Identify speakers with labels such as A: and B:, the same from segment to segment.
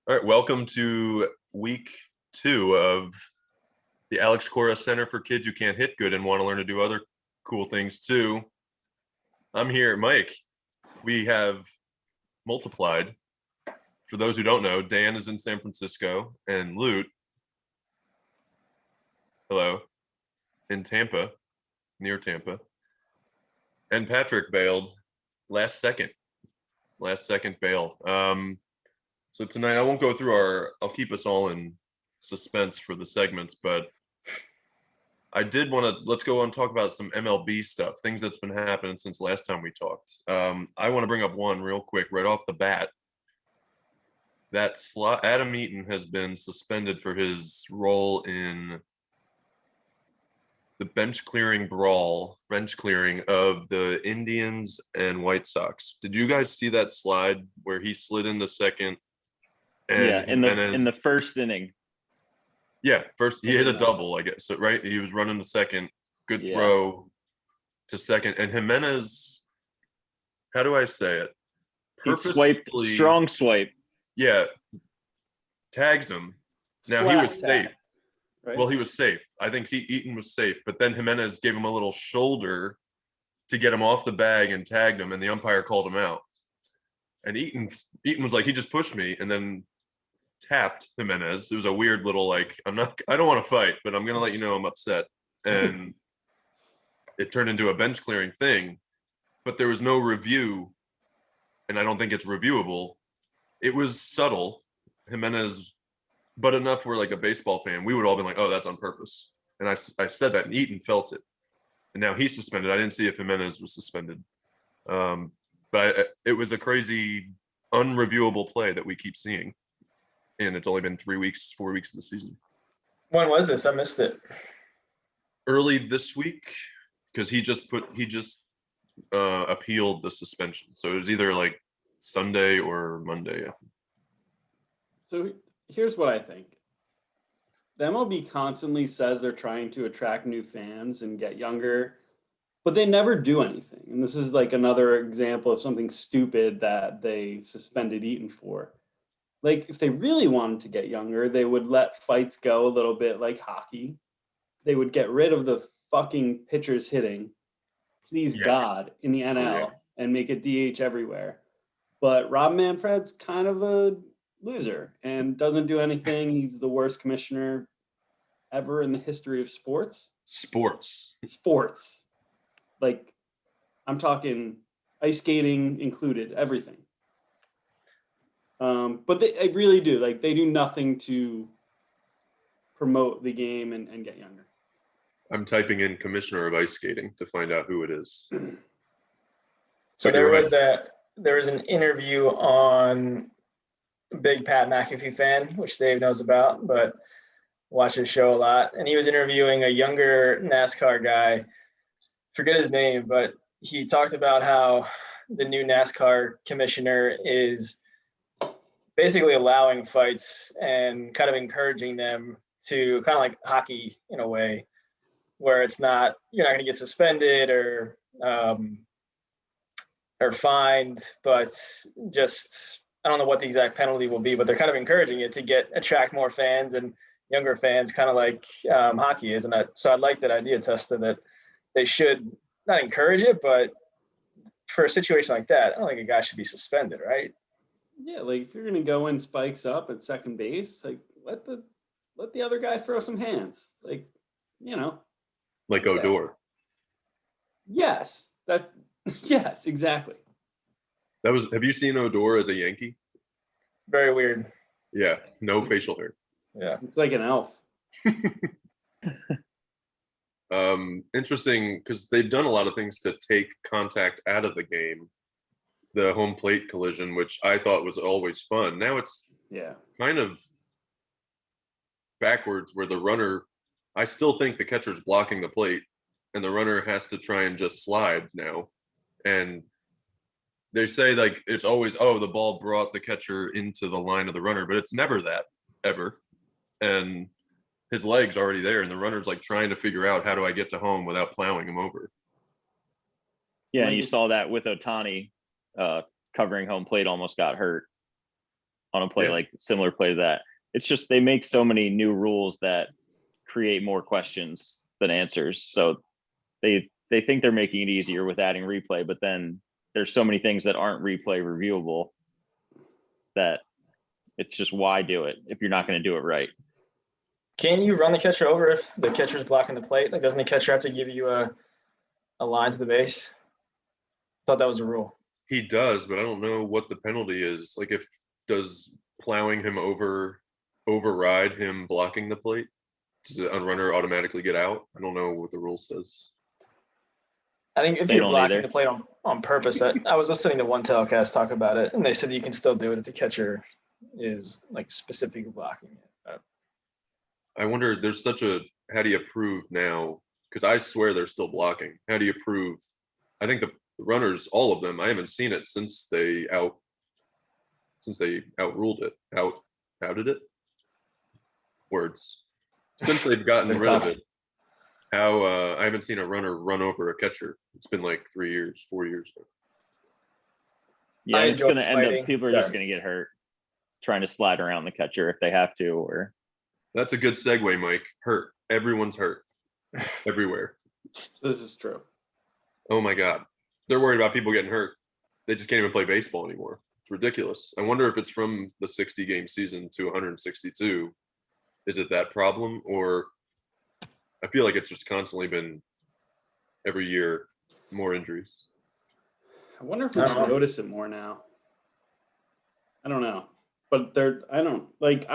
A: All right, welcome to week 2 of the Alex Cora Center for Kids Who Can't Hit Good and Want to Learn to Do Other Cool Things Too. I'm here, Mike. We have multiplied. For those who don't know, Dan is in San Francisco and Leut, hello, in Tampa, near Tampa. And Patrick bailed last second bail. So tonight I won't go through I'll keep us all in suspense for the segments, but I did want to, let's go and talk about some MLB stuff, things that's been happening since last time we talked. I want to bring up one real quick right off the bat. That Adam Eaton has been suspended for his role in the bench clearing of the Indians and White Sox. Did you guys see that slide where he slid into second? And
B: in the first inning.
A: Yeah, first he hit a double, I guess. So, right, he was running to second, good throw to second, and Jimenez, how do I say it?
B: Purposefully, strong swipe.
A: Yeah, tags him. Now he was safe.
C: Right?
A: Well, he was safe. I think Eaton was safe, but then Jimenez gave him a little shoulder to get him off the bag and tagged him, and the umpire called him out. And Eaton was like, he just pushed me, and then tapped Jimenez. It was a weird little I don't want to fight, but I'm gonna let you know I'm upset. And it turned into a bench clearing thing, but there was no review, and I don't think it's reviewable. It was subtle, Jimenez, but enough where like a baseball fan, we would all been like, oh, that's on purpose. And I said that, and Eaton felt it. And now he's suspended. I didn't see if Jimenez was suspended. But it was a crazy, unreviewable play that we keep seeing. And it's only been 4 weeks of the season.
C: When was this? I missed it.
A: Early this week, because he just appealed the suspension. So it was either like Sunday or Monday.
D: So here's what I think. The MLB constantly says they're trying to attract new fans and get younger, but they never do anything. And this is like another example of something stupid that they suspended Eaton for. Like, if they really wanted to get younger, they would let fights go a little bit like hockey. They would get rid of the fucking pitchers hitting, please God, in the NL and make it DH everywhere. But Rob Manfred's kind of a loser and doesn't do anything. He's the worst commissioner ever in the history of sports. Sports. Like, I'm talking ice skating included, everything. But they really do. Like, they do nothing to promote the game and get younger.
A: I'm typing in commissioner of ice skating to find out who it is.
C: So there was an interview on Big Pat McAfee fan, which Dave knows about, but watch his show a lot. And he was interviewing a younger NASCAR guy. Forget his name, but he talked about how the new NASCAR commissioner is basically allowing fights and kind of encouraging them to kind of like hockey in a way, where it's not, you're not going to get suspended or fined, but just, I don't know what the exact penalty will be, but they're kind of encouraging it to attract more fans and younger fans, kind of like hockey is. So I like that idea, Testa, that they should not encourage it, but for a situation like that, I don't think a guy should be suspended, right?
D: Yeah, like if you're gonna go in spikes up at second base, like let the other guy throw some hands, like, you know,
A: like Odor.
D: Yes, yes, exactly.
A: Have you seen Odor as a Yankee?
C: Very weird.
A: Yeah, no facial hair.
C: Yeah,
D: it's like an elf.
A: Interesting, because they've done a lot of things to take contact out of the game. The home plate collision, which I thought was always fun. Now it's kind of backwards, where the runner, I still think the catcher's blocking the plate and the runner has to try and just slide now. And they say like it's always, the ball brought the catcher into the line of the runner, but it's never that, ever. And his leg's already there, and the runner's like trying to figure out, how do I get to home without plowing him over?
B: Yeah, you saw that with Ohtani covering home plate, almost got hurt on a play
A: Yeah.
B: like similar play to that. It's just they make so many new rules that create more questions than answers. So they think they're making it easier with adding replay, but then there's so many things that aren't replay reviewable that it's just why do it if you're not going to do it right.
C: Can you run the catcher over if the catcher's blocking the plate? Like, doesn't the catcher have to give you a line to the base? Thought that was a rule.
A: He does, but I don't know what the penalty is. Like, if does plowing him override him blocking the plate? Does the runner automatically get out? I don't know what the rule says.
C: I think if
B: They
C: you're
B: don't
C: blocking
B: either.
C: the plate on purpose, I was listening to one telecast talk about it, and they said you can still do it if the catcher is like specifically blocking it.
A: I wonder, there's such a, how do you prove now? Because I swear they're still blocking. How do you prove? I think the runners, all of them, I haven't seen it since they outruled it. Outed it? Words. Since they've gotten
C: They're
A: rid of
C: tough.
A: it. I haven't seen a runner run over a catcher. It's been like 3 years, 4 years now.
B: Yeah,
C: I
B: it's
C: enjoy
B: going to end
C: fighting.
B: up, people are just
C: Sorry.
B: going to get hurt trying to slide around the catcher if they have to, or
A: That's a good segue, Mike. Hurt. Everyone's hurt. Everywhere.
D: This is true.
A: Oh my God. They're worried about people getting hurt. They just can't even play baseball anymore. It's ridiculous. I wonder if it's from the 60-game season to 162. Is it that problem? Or I feel like it's just constantly been every year more injuries.
D: I wonder if we just notice it more now. I don't know. But I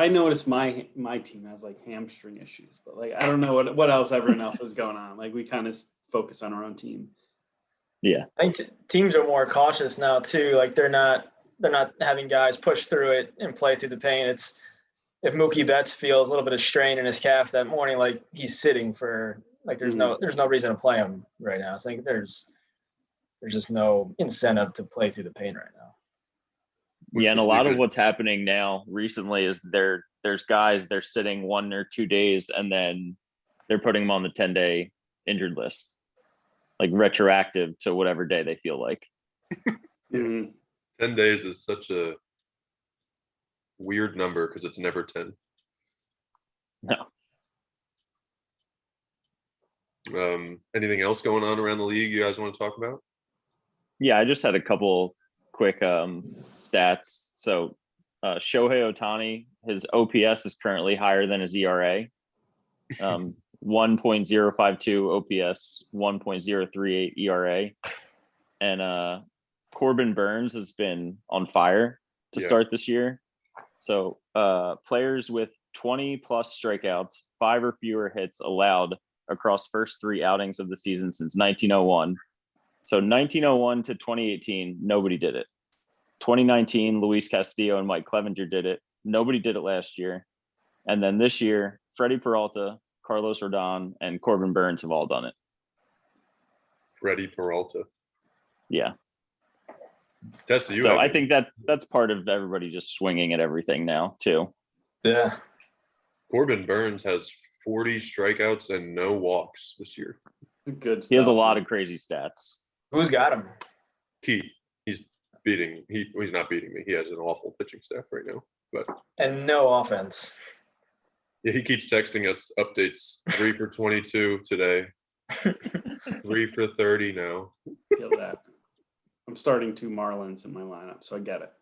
D: notice my team has like hamstring issues, but like I don't know what else everyone else is going on. Like we kind of focus on our own team.
B: yeah.
C: I think teams are more cautious now too. Like they're not having guys push through it and play through the pain. It's if Mookie Betts feels a little bit of strain in his calf that morning, like he's sitting for like there's no reason to play him right now. So I think there's just no incentive to play through the pain right now.
B: Yeah, and a lot of what's happening now recently is there's guys, they're sitting 1 or 2 days and then they're putting them on the 10-day injured list, like retroactive to whatever day they feel like.
A: 10 days is such a weird number because it's never 10.
B: No.
A: Anything else going on around the league you guys want to talk about?
B: Yeah, I just had a couple quick stats. So Shohei Ohtani, his OPS is currently higher than his ERA. 1.052 OPS, 1.038 ERA. And Corbin Burns has been on fire to start this year. So players with 20 plus strikeouts, 5 or fewer hits allowed across first 3 outings of the season since 1901. So 1901 to 2018, nobody did it. 2019, Luis Castillo and Mike Clevenger did it. Nobody did it last year. And then this year, Freddie Peralta, Carlos Rodon, and Corbin Burns have all done it.
A: Freddie Peralta.
B: Yeah.
A: Tessa,
B: So I think that's part of everybody just swinging at everything now too.
C: Yeah.
A: Corbin Burns has 40 strikeouts and no walks this year.
D: Good stuff.
B: He has a lot of crazy stats.
C: Who's got him?
A: Keith, he's not beating me. He has an awful pitching staff right now. But
C: And no offense.
A: yeah, he keeps texting us updates. 3 for 22 today. 3 for 30 now.
D: Feel that. I'm starting 2 Marlins in my lineup, so I get it.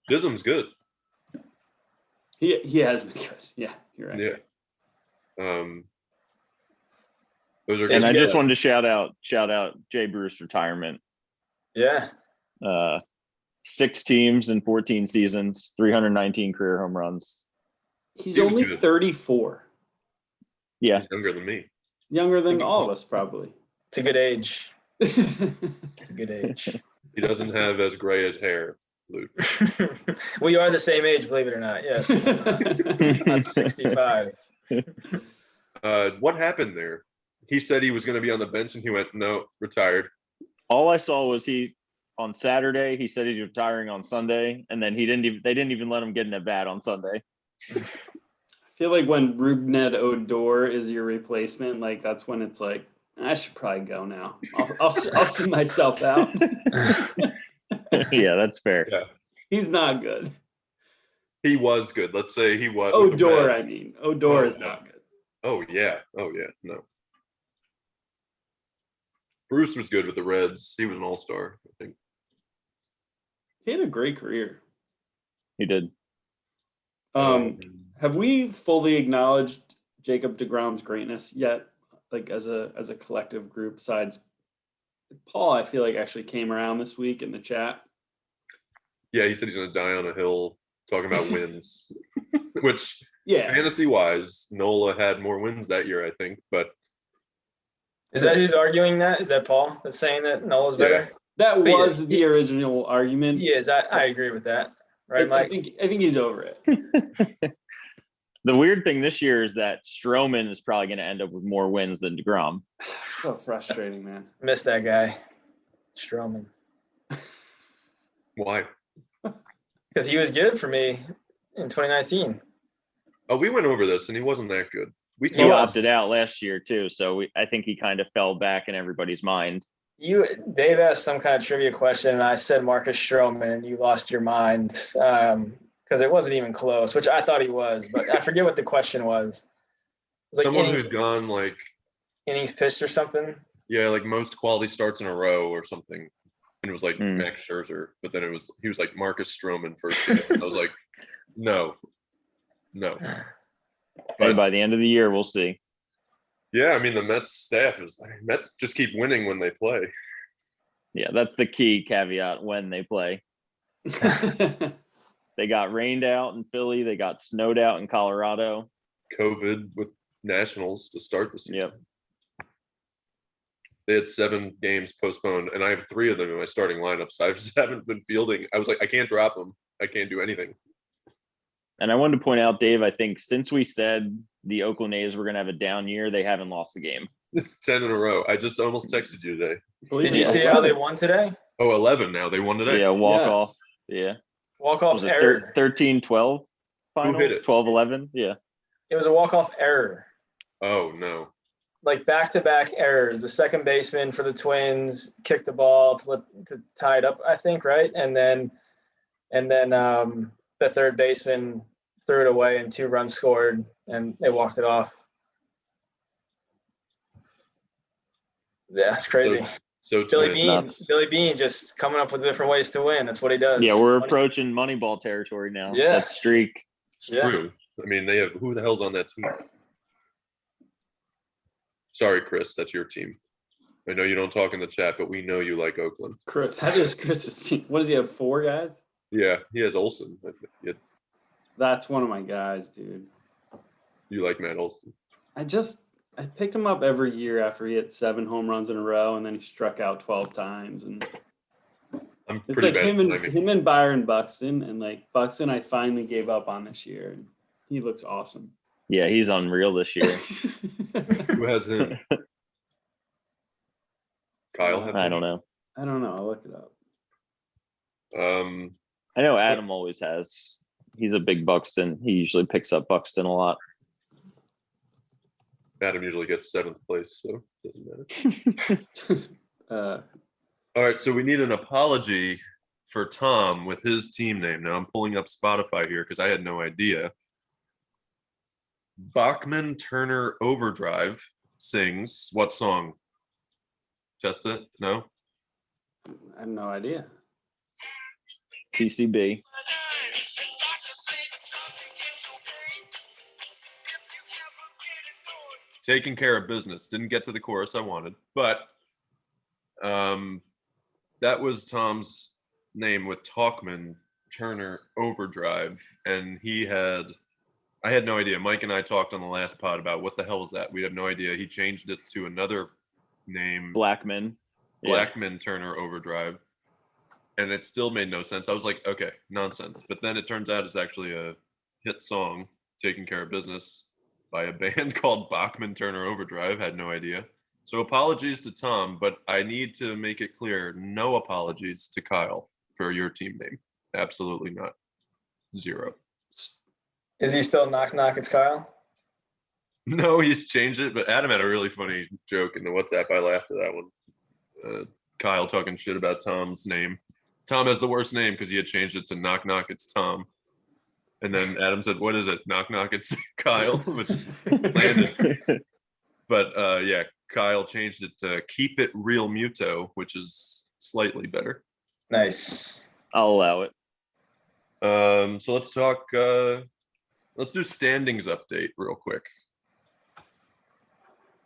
A: Dism's good.
D: He has been good. Yeah, you're right.
A: Yeah. Those are good.
B: And I just wanted to shout out Jay Bruce retirement.
C: Yeah.
B: 6 teams in 14 seasons, 319 career home runs.
D: He's
A: He was
D: only
A: good.
D: 34.
B: Yeah.
A: He's younger than me.
D: Younger than all of us, probably.
C: It's a good age. It's a good age.
A: He doesn't have as gray as hair, Luke.
C: We are the same age, believe it or not. Yes. That's 65.
A: What happened there? He said he was going to be on the bench and he went, no, retired.
B: All I saw was on Saturday, he said he's retiring on Sunday, and then they didn't even let him get in a bat on Sunday.
D: I feel like when Rougned Odor is your replacement, like that's when it's like, I should probably go now. I'll see myself out.
B: Yeah, that's fair.
A: Yeah.
D: He's not good.
A: He was good. Let's say he was. with the
D: Odor,
A: Reds.
D: I mean. Odor is
A: no.
D: not good.
A: Oh yeah. No. Bruce was good with the Reds. He was an all-star, I think.
D: He had a great career.
B: He did.
D: Have we fully acknowledged Jacob deGrom's greatness yet? Like as a collective group, besides Paul, I feel like actually came around this week in the chat.
A: Yeah, he said he's going to die on a hill talking about wins, which
D: Yeah,
A: fantasy-wise, Nola had more wins that year, I think. But
C: Is that who's arguing that? Is that Paul that's saying that Nola's better?
D: that
C: yeah,
D: was the original argument.
C: Yes, I agree with that. Right, Mike?
D: I think he's over it.
B: The weird thing this year is that Stroman is probably going to end up with more wins than DeGrom.
D: It's so frustrating, man.
C: Miss that guy, Stroman,
A: why?
C: because he was good for me in 2019.
A: Oh, we went over this, and he wasn't that good. We
B: He
A: talked.
B: opted out last year too, so I think he kind of fell back in everybody's mind.
C: Dave asked some kind of trivia question, and I said Marcus Stroman, and you lost your mind because it wasn't even close, which I thought he was, but I forget what the question was. It was like
A: Someone who's gone like
C: innings pitched or something.
A: yeah, like most quality starts in a row or something. And it was like
B: Hmm.
A: Max Scherzer, but then he was like Marcus Stroman first base. And I was like, no.
B: Hey,
A: But
B: by the end of the year, we'll see.
A: yeah, I mean the Mets staff Mets just keep winning when they play.
B: Yeah, that's the key caveat when they play. They got rained out in Philly. They got snowed out in Colorado.
A: COVID with Nationals to start the season.
B: Yep.
A: They had 7 games postponed, and I have 3 of them in my starting lineup. So I just haven't been fielding. I was like, I can't drop them. I can't do anything.
B: And I wanted to point out, Dave, I think since we said the Oakland A's were going to have a down year, they haven't lost a game.
A: It's 10 in a row. I just almost texted you today.
C: Did you see how they won today?
A: Oh, 11 now. They won today.
B: Yeah, walk
D: Yes.
B: off. Yeah.
C: Walk-off
B: Was it
C: error.
B: 13-12 final?
A: hit it?
B: 12-11? Yeah.
C: It was a walk-off error.
A: Oh, no.
C: Like back-to-back errors. The second baseman for the Twins kicked the ball to tie it up, I think, right? And then the third baseman threw it away and 2 runs scored, and they walked it off. Yeah, it's crazy.
A: So
C: Billy
A: Twins.
C: Bean,
B: nuts.
C: Billy Bean just coming up with different ways to win. That's what he does.
B: Yeah, we're
C: Money-
B: approaching Moneyball territory now.
C: Yeah.
B: That streak.
A: It's
C: Yeah.
A: true. I mean, they have who the hell's on that team? Sorry, Chris, that's your team. I know you don't talk in the chat, but we know you like Oakland.
D: Chris, that is Chris's team. What does he have? 4 guys?
A: Yeah, he has Olsen.
D: That's one of my guys, dude.
A: You like Matt Olsen.
D: I picked him up every year after he hit 7 home runs in a row, and then he struck out 12 times. And
A: I'm
D: it's
A: pretty
D: like
A: bad.
D: him and Byron Buxton, and like Buxton, I finally gave up on this year. And he looks awesome.
B: Yeah, he's unreal this year.
A: Who has him? Kyle? have
B: I
A: him?
B: don't know.
D: I don't know. I'll look it up.
B: I know Adam always has. He's a big Buxton. He usually picks up Buxton a lot.
A: Adam usually gets 7th place, so it doesn't matter. All right, so we need an apology for Tom with his team name. Now I'm pulling up Spotify here because I had no idea. Bachman Turner Overdrive sings what song? Test it? No?
D: I have no idea.
B: PCB.
A: Taking Care of Business. Didn't get to the chorus I wanted, but that was Tom's name with Talkman Turner Overdrive, and I had no idea. Mike and I talked on the last pod about what the hell was that. We had no idea. He changed it to another name,
B: Blackman. Yeah.
A: Blackman Turner Overdrive, and it still made no sense. I was like, okay, nonsense. But then it turns out it's actually a hit song, Taking Care of Business, by a band called Bachman Turner Overdrive. Had no idea. So apologies to Tom, but I need to make it clear, no apologies to Kyle for your team name. Absolutely not. 0.
C: Is he still knock knock? It's Kyle.
A: No, he's changed it, but Adam had a really funny joke in the WhatsApp. I laughed at that one. Kyle talking shit about Tom's name. Tom has the worst name because he had changed it to knock knock. It's Tom. And then Adam said, "What is it? Knock knock, it's Kyle," which landed. But yeah, Kyle changed it to Keep It Real Muto, which is slightly better.
C: Nice.
B: I'll allow it.
A: So let's talk. Let's do standings update real quick,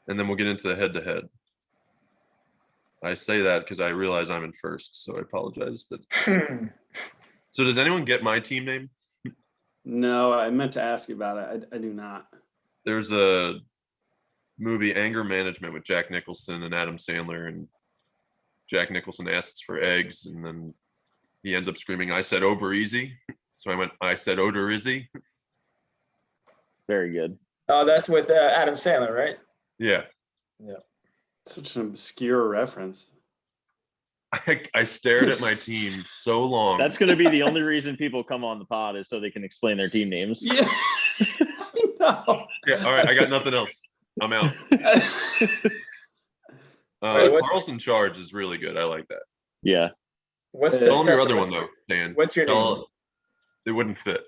A: and then we'll get into the head-to-head. I say that because I realize I'm in first, so I apologize. So does anyone get my team name?
D: No, I meant to ask you about it. I do not.
A: There's a movie, Anger Management, with Jack Nicholson and Adam Sandler, and Jack Nicholson asks for eggs, and then he ends up screaming, "I said over easy." So I went, "I said odor easy."
B: Very good.
C: Oh, that's with Adam Sandler, right?
A: Yeah.
D: Such an obscure reference.
A: I stared at my team so long.
B: That's going to be the only reason people come on the pod is so they can explain their team names.
D: Yeah. No.
A: Yeah, all right, I got nothing else. I'm out.
C: Wait,
A: Carlson Charge is really good. I like that.
B: Yeah.
C: What's
A: Tell them your
C: Tessa,
A: other
C: what's
A: one, though, Dan.
C: What's your name?
A: It wouldn't fit.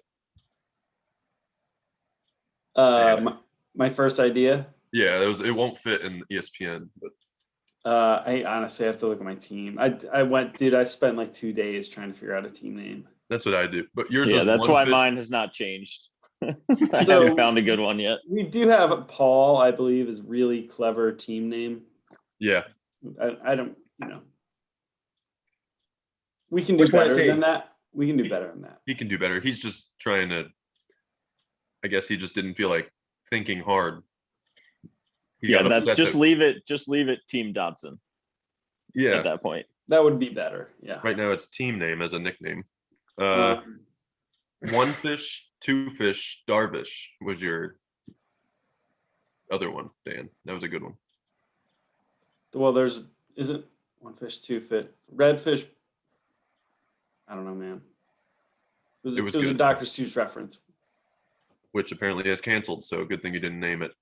D: My first idea.
A: Yeah, it won't fit in ESPN. But
D: I honestly have to look at my team. I spent like 2 days trying to figure out a team name.
A: that's what I do. But yours
B: Yeah,
A: was
B: that's
A: one
B: why
A: fish.
B: mine has not changed. I
D: So-
B: haven't found a good one yet.
D: We do have Paul, I believe, is really clever team name.
A: Yeah,
D: I don't, we can do
C: Which one is
D: better
C: he?
D: than that. We can do better than that.
A: he can do better. He's just trying to. I guess he just didn't feel like thinking hard. He
B: Yeah,
A: got
B: that's
A: upset
B: just
A: that-
B: leave it. Just leave it, Team Dodson.
A: Yeah,
B: At that point.
D: That would be better. Yeah.
A: right now it's team name as a nickname.
D: Uh,
A: One fish, two fish, Darvish was your other one, Dan. That was a good one.
D: well, isn't one fish, two fish, red fish. I don't know, man. It was a
A: good.
D: Dr. Seuss reference.
A: Which apparently is canceled. So good thing you didn't name it.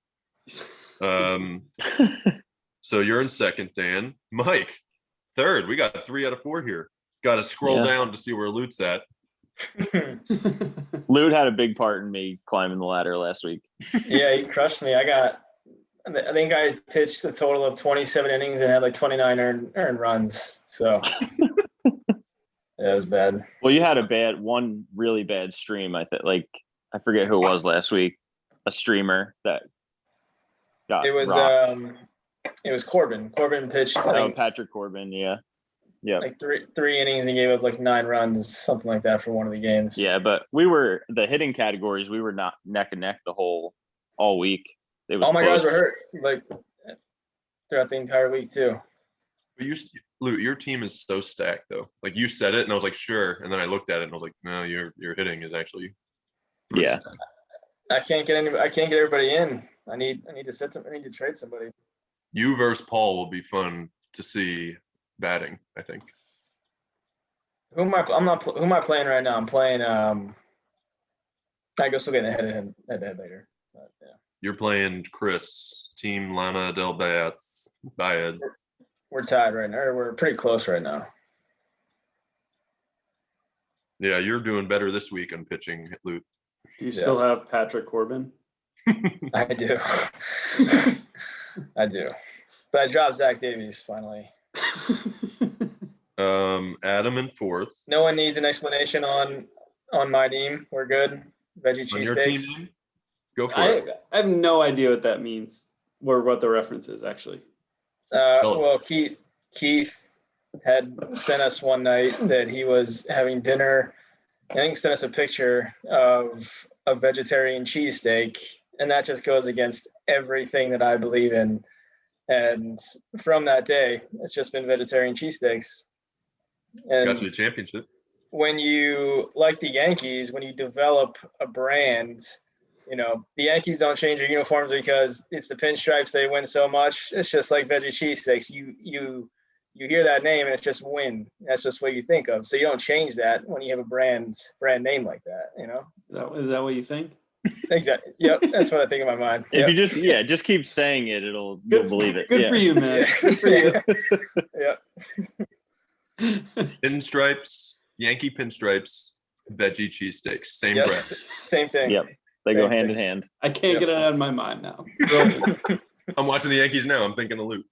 A: So you're in second, Dan. Mike, third. We got 3 out of 4 here. Got to scroll
B: Yeah.
A: down to see where Leut's at.
B: Leut had a big part in me climbing the ladder last week.
C: Yeah, he crushed me. I think I pitched a total of 27 innings and had like 29 earned runs. So yeah, it was bad.
B: Well, you had one really bad stream. I forget who it was last week. A streamer that got
C: It was
B: rocked.
C: It was Corbin. Corbin pitched I think,
B: Patrick Corbin. Yeah. Yeah.
C: like three innings and gave up like 9 runs, something like that for one of the games.
B: Yeah, but the hitting categories, we were not neck and neck all week. It was
C: All my
B: close.
C: guys were hurt like throughout the entire week too.
A: But Leut, your team is so stacked though. Like you said it and I was like, sure. And then I looked at it and I was like, no, your hitting is actually pretty
B: Yeah.
A: stacked.
C: I can't get everybody in. I need to trade somebody.
A: You versus Paul will be fun to see batting, I think.
C: Who am I playing right now? I'm playing I guess we'll get head to head later. But, yeah.
A: You're playing Chris, Team Lana Del Baez.
C: We're tied right now. We're pretty close right now.
A: Yeah, you're doing better this week on pitching, Leut.
D: Do you still have Patrick Corbin?
C: I do. I do. But I dropped Zach Davies finally.
A: Adam in fourth.
C: No one needs an explanation on my team. We're good. Veggie
A: On your team,
C: cheesesteaks.
A: go for it.
D: I have no idea what that means or what the reference is actually.
C: Well, Keith had sent us one night that he was having dinner. I think he sent us a picture of a vegetarian cheesesteak, and that just goes against everything that I believe in. And from that day, it's just been vegetarian cheesesteaks. And
A: Got you a championship.
C: when you, like the Yankees, when you develop a brand, the Yankees don't change their uniforms because it's the pinstripes, they win so much. It's just like veggie cheesesteaks. You hear that name and it's just win. That's just what you think of. So you don't change that when you have a brand name like that,
D: Is that what you think?
C: Exactly. Yep. That's what I think in my mind.
B: If
C: Yep.
B: you just keep saying it, you'll believe it.
D: Good
B: Yeah.
D: for you, man.
C: Yeah.
D: Good for you.
C: Yep.
A: Pinstripes, Yankee pinstripes, veggie cheesesteaks. Same
C: Yes,
A: breath.
C: same thing.
B: Yep. They
C: Same
B: go hand
C: thing.
B: in hand.
D: I can't
C: Yep.
D: get it out of my mind now. Brilliant.
A: I'm watching the Yankees now. I'm thinking of Leut.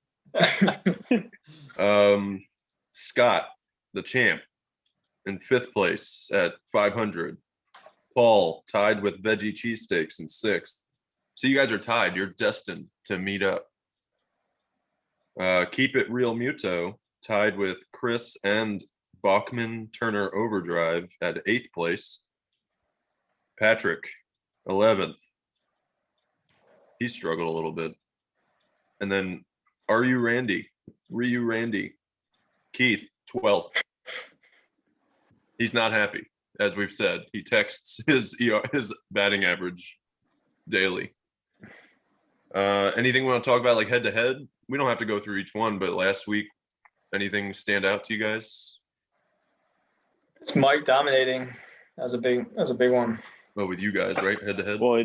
A: Scott, the champ, in 5th place at 500. Paul tied with veggie cheesesteaks in 6th. So you guys are tied. You're destined to meet up. Keep It Real Muto tied with Chris and Bachman Turner Overdrive at 8th place. Patrick, 11th. He struggled a little bit. And then Are You Randy? Ryu Randy. Keith, 12th. He's not happy, as we've said. He texts his batting average daily. Anything we want to talk about, like head to head? We don't have to go through each one, but last week, anything stand out to you guys?
C: It's Mike dominating. That was a big one.
A: Oh, with you guys, right? Head to head.
B: Well,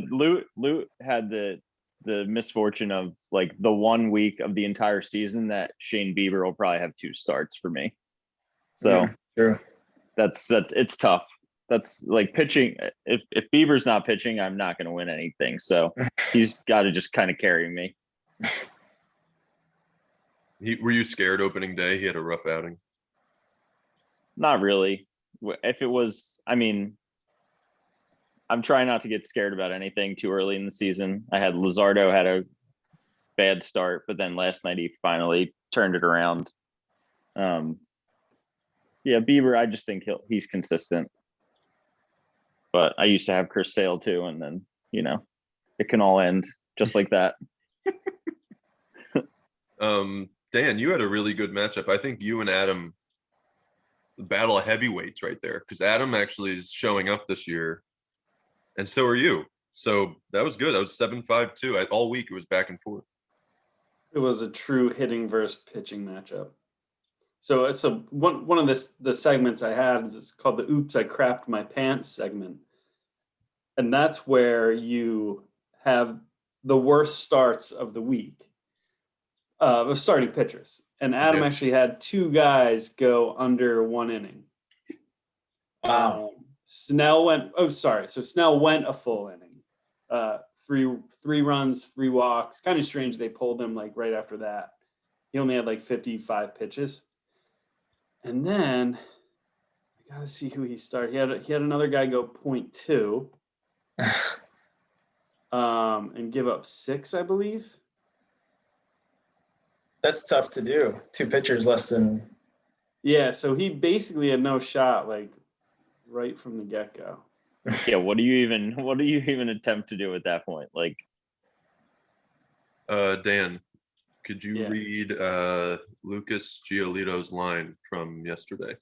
B: Leut had the misfortune of like the 1 week of the entire season that Shane Bieber will probably have 2 starts for me. So
C: True.
B: that's it's tough. That's like pitching. If Bieber's not pitching, I'm not going to win anything. So he's got to just kind of carry me.
A: Were you scared opening day? He had a rough outing.
B: Not really. If it was, I mean, I'm trying not to get scared about anything too early in the season. I had Luzardo had a bad start, but then last night he finally turned it around. Yeah, Bieber, I just think he's consistent. But I used to have Chris Sale too, and then it can all end just like that.
A: Dan, you had a really good matchup. I think you and Adam battle of heavyweights right there, because Adam actually is showing up this year, and so are you. So that was good. That was 7-5-2. All week it was back and forth.
D: It was a true hitting versus pitching matchup. So one of the segments I had is called the "Oops, I Crapped My Pants" segment, and that's where you have the worst starts of the week of starting pitchers. And Adam actually had 2 guys go under 1 inning.
C: Wow.
D: Snell went. Oh, sorry. So Snell went a full inning. Three runs, 3 walks. Kind of strange they pulled him like right after that. He only had like 55 pitches. And then I gotta see who he started. He had another guy go 0.2, and give up 6, I believe.
C: That's tough to do. 2 pitchers less than.
B: Yeah.
D: So he basically had no shot, like right from the get go.
B: Yeah. What do you even attempt to do at that point? Like,
A: Dan, could you read Lucas Giolito's line from yesterday?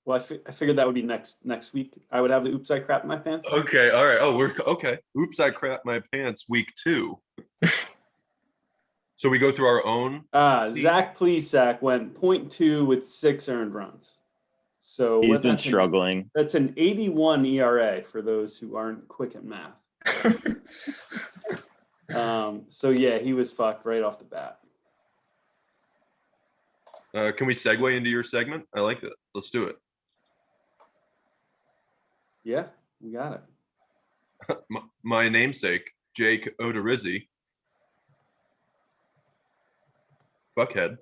D: Well, I figured that would be next week. I would have the "Oops, I Crapped My Pants."
A: Okay, all right. Oh, we're okay. Oops, I crapped my pants. Week 2. So we go through our own.
D: Zach Plesac went 0.2 with 6 earned runs. So
B: he's been struggling.
D: That's an 81 ERA for those who aren't quick at math. So yeah, he was fucked right off the bat.
A: Can we segue into your segment? I like that. Let's do it.
D: Yeah, we got it.
A: My namesake, Jake Odorizzi. Fuckhead.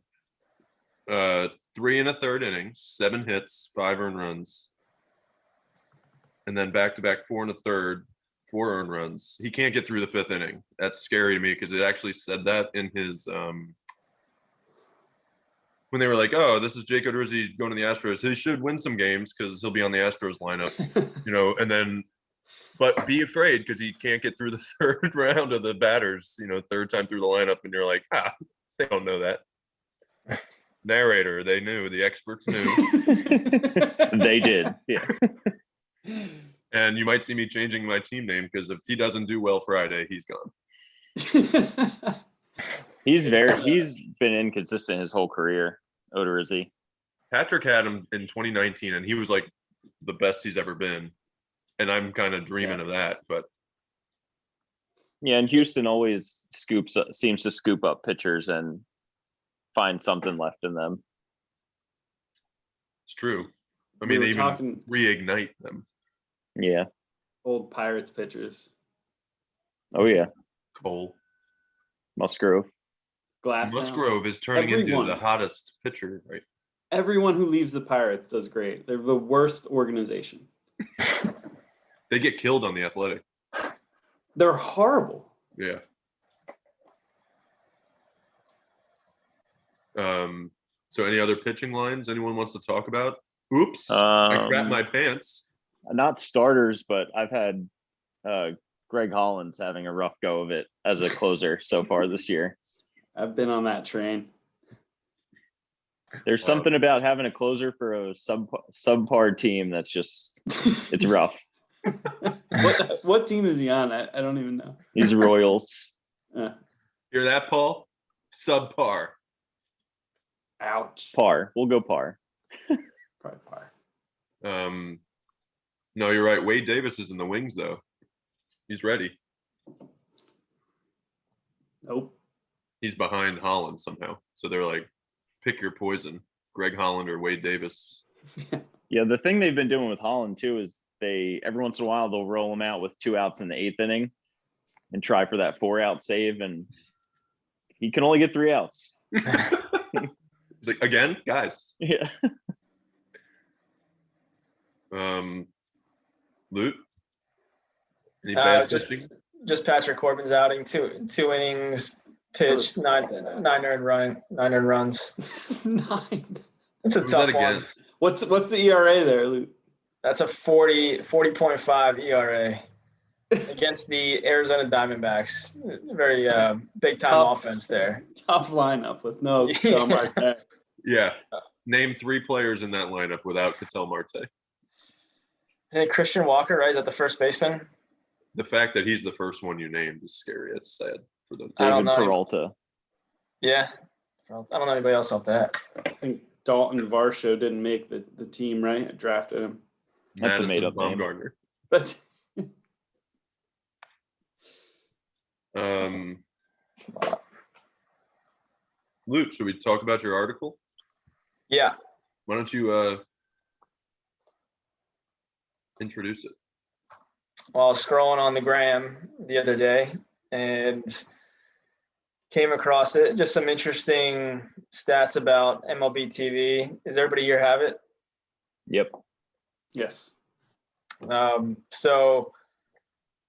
A: 3 1/3 innings, 7 hits, 5 earned runs. And then back-to-back 4 1/3, 4 earned runs. He can't get through the 5th inning. That's scary to me because it actually said that in his when they were like, "Oh, this is Jake Odorizzi going to the Astros. He should win some games because he'll be on the Astros lineup." And then but be afraid because he can't get through the 3rd round of the batters, 3rd time through the lineup, and you're like, they don't know that. Narrator, they knew. The experts knew.
B: They did. Yeah.
A: And you might see me changing my team name because if he doesn't do well Friday, he's gone.
B: He's been inconsistent his whole career, Odorizzi.
A: Patrick had him in 2019, and he was like the best he's ever been. And I'm kind of dreaming of that, but
B: yeah, and Houston always seems to scoop up pitchers and find something left in them.
A: it's true. I mean,
D: were
A: they even
D: talking
A: reignite them.
B: Yeah.
D: old Pirates pitchers.
B: Oh yeah.
A: Cole.
B: Musgrove.
D: Glass.
A: Musgrove is turning into
D: Everyone.
A: the hottest pitcher, right?
D: Everyone who leaves the Pirates does great. They're the worst organization.
A: They get killed on the Athletic.
D: They're horrible.
A: Yeah. So any other pitching lines anyone wants to talk about? Oops, I crapped my pants.
B: Not starters, but I've had Greg Holland's having a rough go of it as a closer so far this year.
D: I've been on that train.
B: There's something about having a closer for a subpar team that's just, it's rough.
D: What team is he on? I don't even know.
B: He's Royals.
A: Hear that, Paul? Subpar.
D: Ouch.
B: Par. We'll go par.
D: Probably par.
A: No, you're right. Wade Davis is in the wings, though. He's ready.
D: Nope.
A: He's behind Holland somehow. So they're like, pick your poison, Greg Holland or Wade Davis.
B: Yeah, the thing they've been doing with Holland too is every once in a while they'll roll him out with 2 outs in the 8th inning and try for that 4-out save, and he can only get 3 outs.
A: He's like, again, guys.
B: Yeah.
A: Leut? Any bad
C: Just
A: pitching?
C: Patrick Corbin's outing, two innings pitched, nine earned runs.
D: 9.
C: It's a
A: Who's
C: tough
A: that
C: one.
A: against?
D: What's the ERA there, Luke?
C: That's a 40.5 ERA against the Arizona Diamondbacks. Very big time
D: Tough.
C: offense there.
D: Tough lineup with no Ketel Marte.
A: Yeah. Name 3 players in that lineup without Ketel Marte.
C: Isn't it Christian Walker, right? Is that the first baseman?
A: The fact that he's the first one you named is scary. It's sad for them.
C: I don't
B: David
C: know.
B: Peralta.
C: Yeah. I don't know anybody else off that.
D: I think Dalton Varsho didn't make the team, right? I drafted him.
B: That's a
A: Madison
B: made-up name.
A: Bumgarner.
D: But
A: Luke, should we talk about your article?
C: Yeah.
A: Why don't you introduce it?
C: Well, I was scrolling on the gram the other day and came across it. Just some interesting stats about MLB TV. Does everybody here have it?
B: Yep.
D: yes.
C: So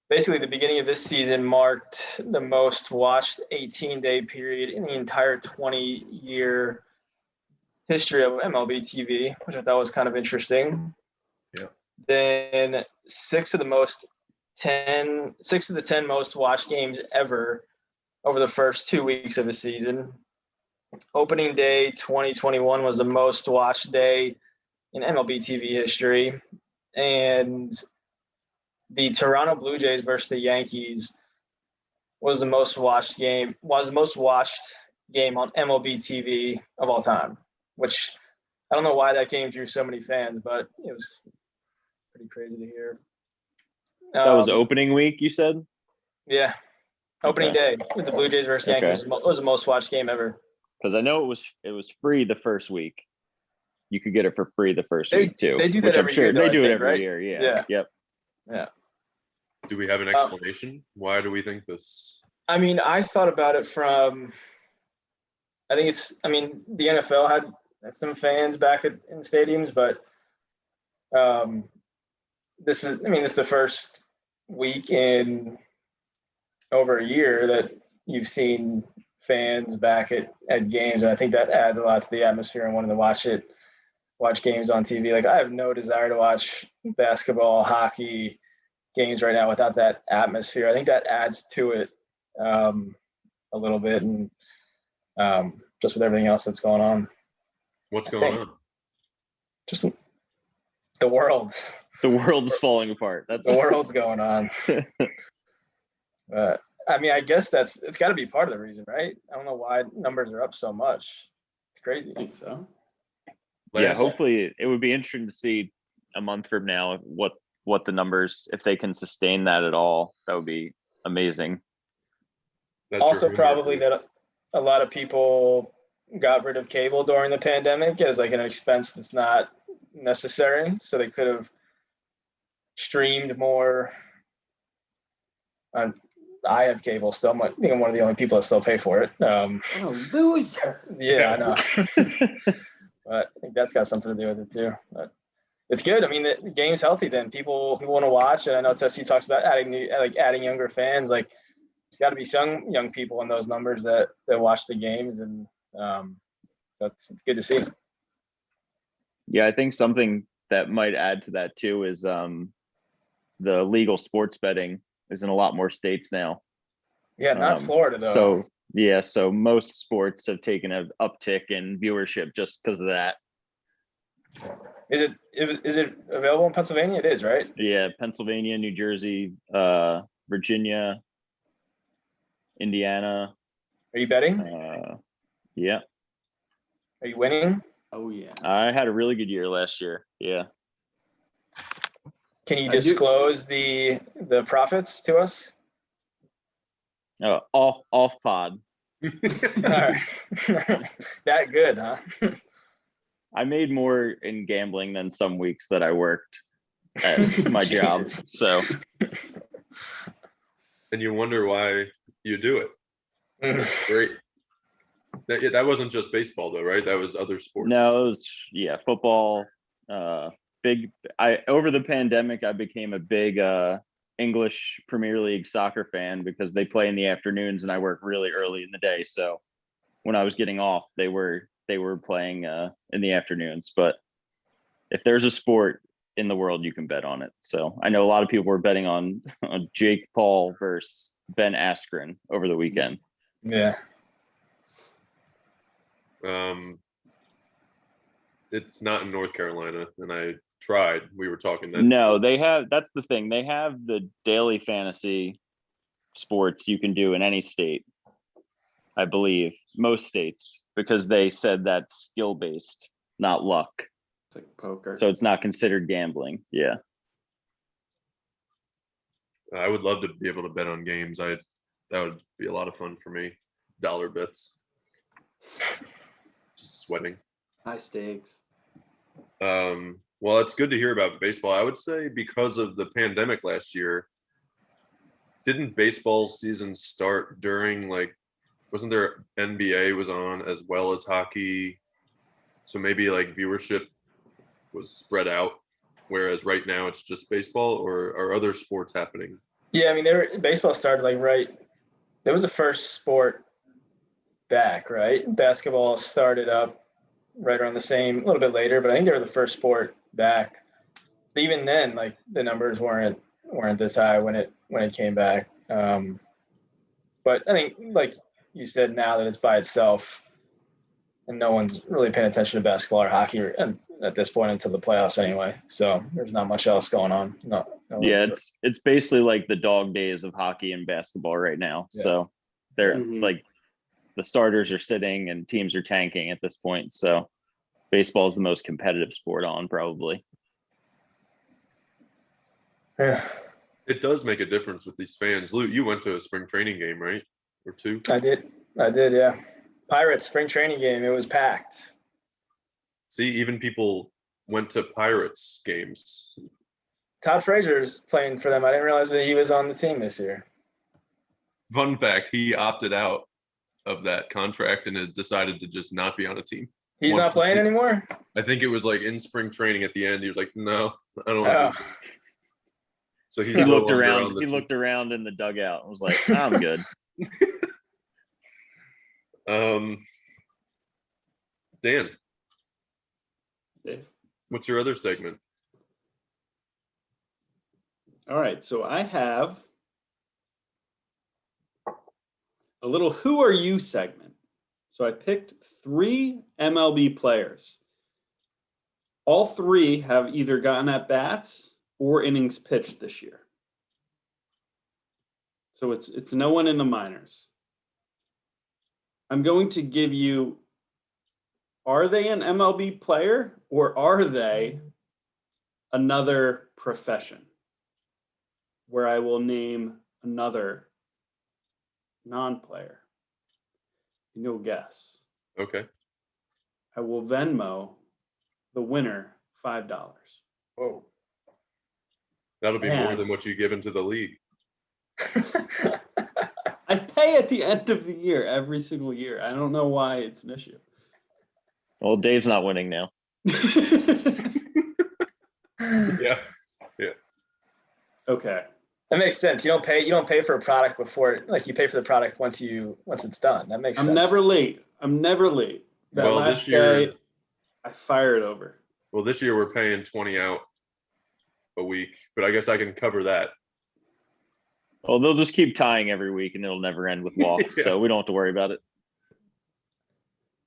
C: basically the beginning of this season marked the most watched 18-day period in the entire 20-year history of MLB TV, which I thought was kind of interesting.
A: Yeah.
C: Then 6 of the 10 most watched games ever over the first 2 weeks of the season. Opening day 2021 was the most watched day in MLB TV history. And the Toronto Blue Jays versus the Yankees was the most watched game on MLB TV of all time, which I don't know why that came through so many fans, but it was pretty crazy to hear.
B: That was opening week, you said?
C: Yeah. Opening day with the Blue Jays versus Yankees was the most watched game ever.
B: Because I know it was free the first week. You could get it for free the first week too.
C: They do that every year.
B: They do it every
C: right?
B: year. Yeah.
C: Yeah.
B: Yep.
C: Yeah.
A: Do we have an explanation? Why do we think this?
C: I mean, I thought about it from, the NFL had some fans back in stadiums, but this is the first week in over a year that you've seen fans back at games. And I think that adds a lot to the atmosphere and wanting to watch games on TV. Like, I have no desire to watch basketball, hockey games right now without that atmosphere. I think that adds to it a little bit, and just with everything else that's going on.
A: What's going on?
C: Just the world.
B: The world's falling apart. That's
C: The world's going on. But I guess it's got to be part of the reason, right? I don't know why numbers are up so much. It's crazy.
D: I think so.
B: Yeah, hopefully it would be interesting to see a month from now what the numbers, if they can sustain that at all. That would be amazing.
A: That's
C: Also,
A: your
C: probably
A: homework.
C: that a lot of people got rid of cable during the pandemic as like an expense that's not necessary. So they could have streamed more. I have cable still. I think I'm one of the only people that still pay for it.
D: What a loser.
C: Yeah, I know. But I think that's got something to do with it too. But it's good. I mean, the game's healthy. Then people want to watch. And I know Tessie talks about adding younger fans. Like, there's got to be some young people in those numbers that watch the games, and it's good to see.
B: Yeah, I think something that might add to that too is the legal sports betting is in a lot more states now.
C: Yeah, not Florida though.
B: So yeah, so most sports have taken an uptick in viewership just because of that.
C: Is it available in Pennsylvania? It is, right?
B: Yeah, Pennsylvania, New Jersey, Virginia, Indiana.
C: Are you betting?
B: Yeah.
C: Are you winning?
D: Oh yeah.
B: I had a really good year last year. Yeah.
C: Can you disclose the profits to us?
B: Oh, off pod.
C: All right. That good, huh?
B: I made more in gambling than some weeks that I worked at my job. So.
A: And you wonder why you do it. That's great. That wasn't just baseball though, right? That was other sports.
B: No, it was football. Over the pandemic, I became a big English Premier League soccer fan because they play in the afternoons and I work really early in the day. So when I was getting off, they were playing in the afternoons. But if there's a sport in the world, you can bet on it. So I know a lot of people were betting on Jake Paul versus Ben Askren over the weekend.
C: Yeah.
A: It's not in North Carolina, and I tried. We were talking that.
B: No, they have. That's the thing. They have the daily fantasy sports you can do in any state. I believe most states, because they said that's skill based, not luck.
D: It's like poker.
B: So it's not considered gambling. Yeah.
A: I would love to be able to bet on games. That would be a lot of fun for me. Dollar bets. Just sweating.
D: High stakes.
A: Well, it's good to hear about baseball. I would say because of the pandemic last year, didn't baseball season start during wasn't there NBA was on as well as hockey? So maybe viewership was spread out, whereas right now it's just baseball, or are other sports happening?
C: Yeah, I mean, baseball started that was the first sport back, right? Basketball started up right around the same, a little bit later, but I think they were the first sport back. So even then, the numbers weren't this high when it came back. But I think, like you said, now that it's by itself, and no one's really paying attention to basketball or hockey at this point until the playoffs anyway. So there's not much else going on. No
B: Yeah, it's basically like the dog days of hockey and basketball right now. Yeah. So they're the starters are sitting and teams are tanking at this point. So baseball is the most competitive sport on, probably.
C: Yeah.
A: It does make a difference with these fans. Leut, you went to a spring training game, right? Or two?
C: I did, yeah. Pirates spring training game. It was packed.
A: See, even people went to Pirates games.
C: Todd Frazier's playing for them. I didn't realize that he was on the team this year.
A: Fun fact, he opted out of that contract and had decided to just not be on a team.
C: He's not playing anymore?
A: I think it was in spring training at the end. He was like, no, I don't want to. So he
B: looked around. He looked around in the dugout and was like, I'm good.
A: Dan,
D: Dave,
A: what's your other segment?
D: All right, so I have a little Who Are You segment. So I picked 3 MLB players. All 3 have either gotten at bats or innings pitched this year. So it's no one in the minors. I'm going to give you, are they an MLB player or are they another profession? Where I will name another non-player. No guess.
A: Okay.
D: I will Venmo the winner $5.
C: Whoa.
A: That'll be more
D: Man.
A: than what you give into the league.
D: I pay at the end of the year every single year. I don't know why it's an issue.
B: Well, Dave's not winning now.
A: Yeah.
D: Okay.
C: That makes sense. You don't pay for a product before, like you pay for the product once it's done. That makes sense.
D: I'm never late. That
A: Well,
D: last
A: this year-
D: guy, I fired over.
A: Well, this year we're paying 20 out a week, but I guess I can cover that.
B: Well, they'll just keep tying every week and it'll never end with walks.
A: Yeah.
B: So we don't have to worry about it.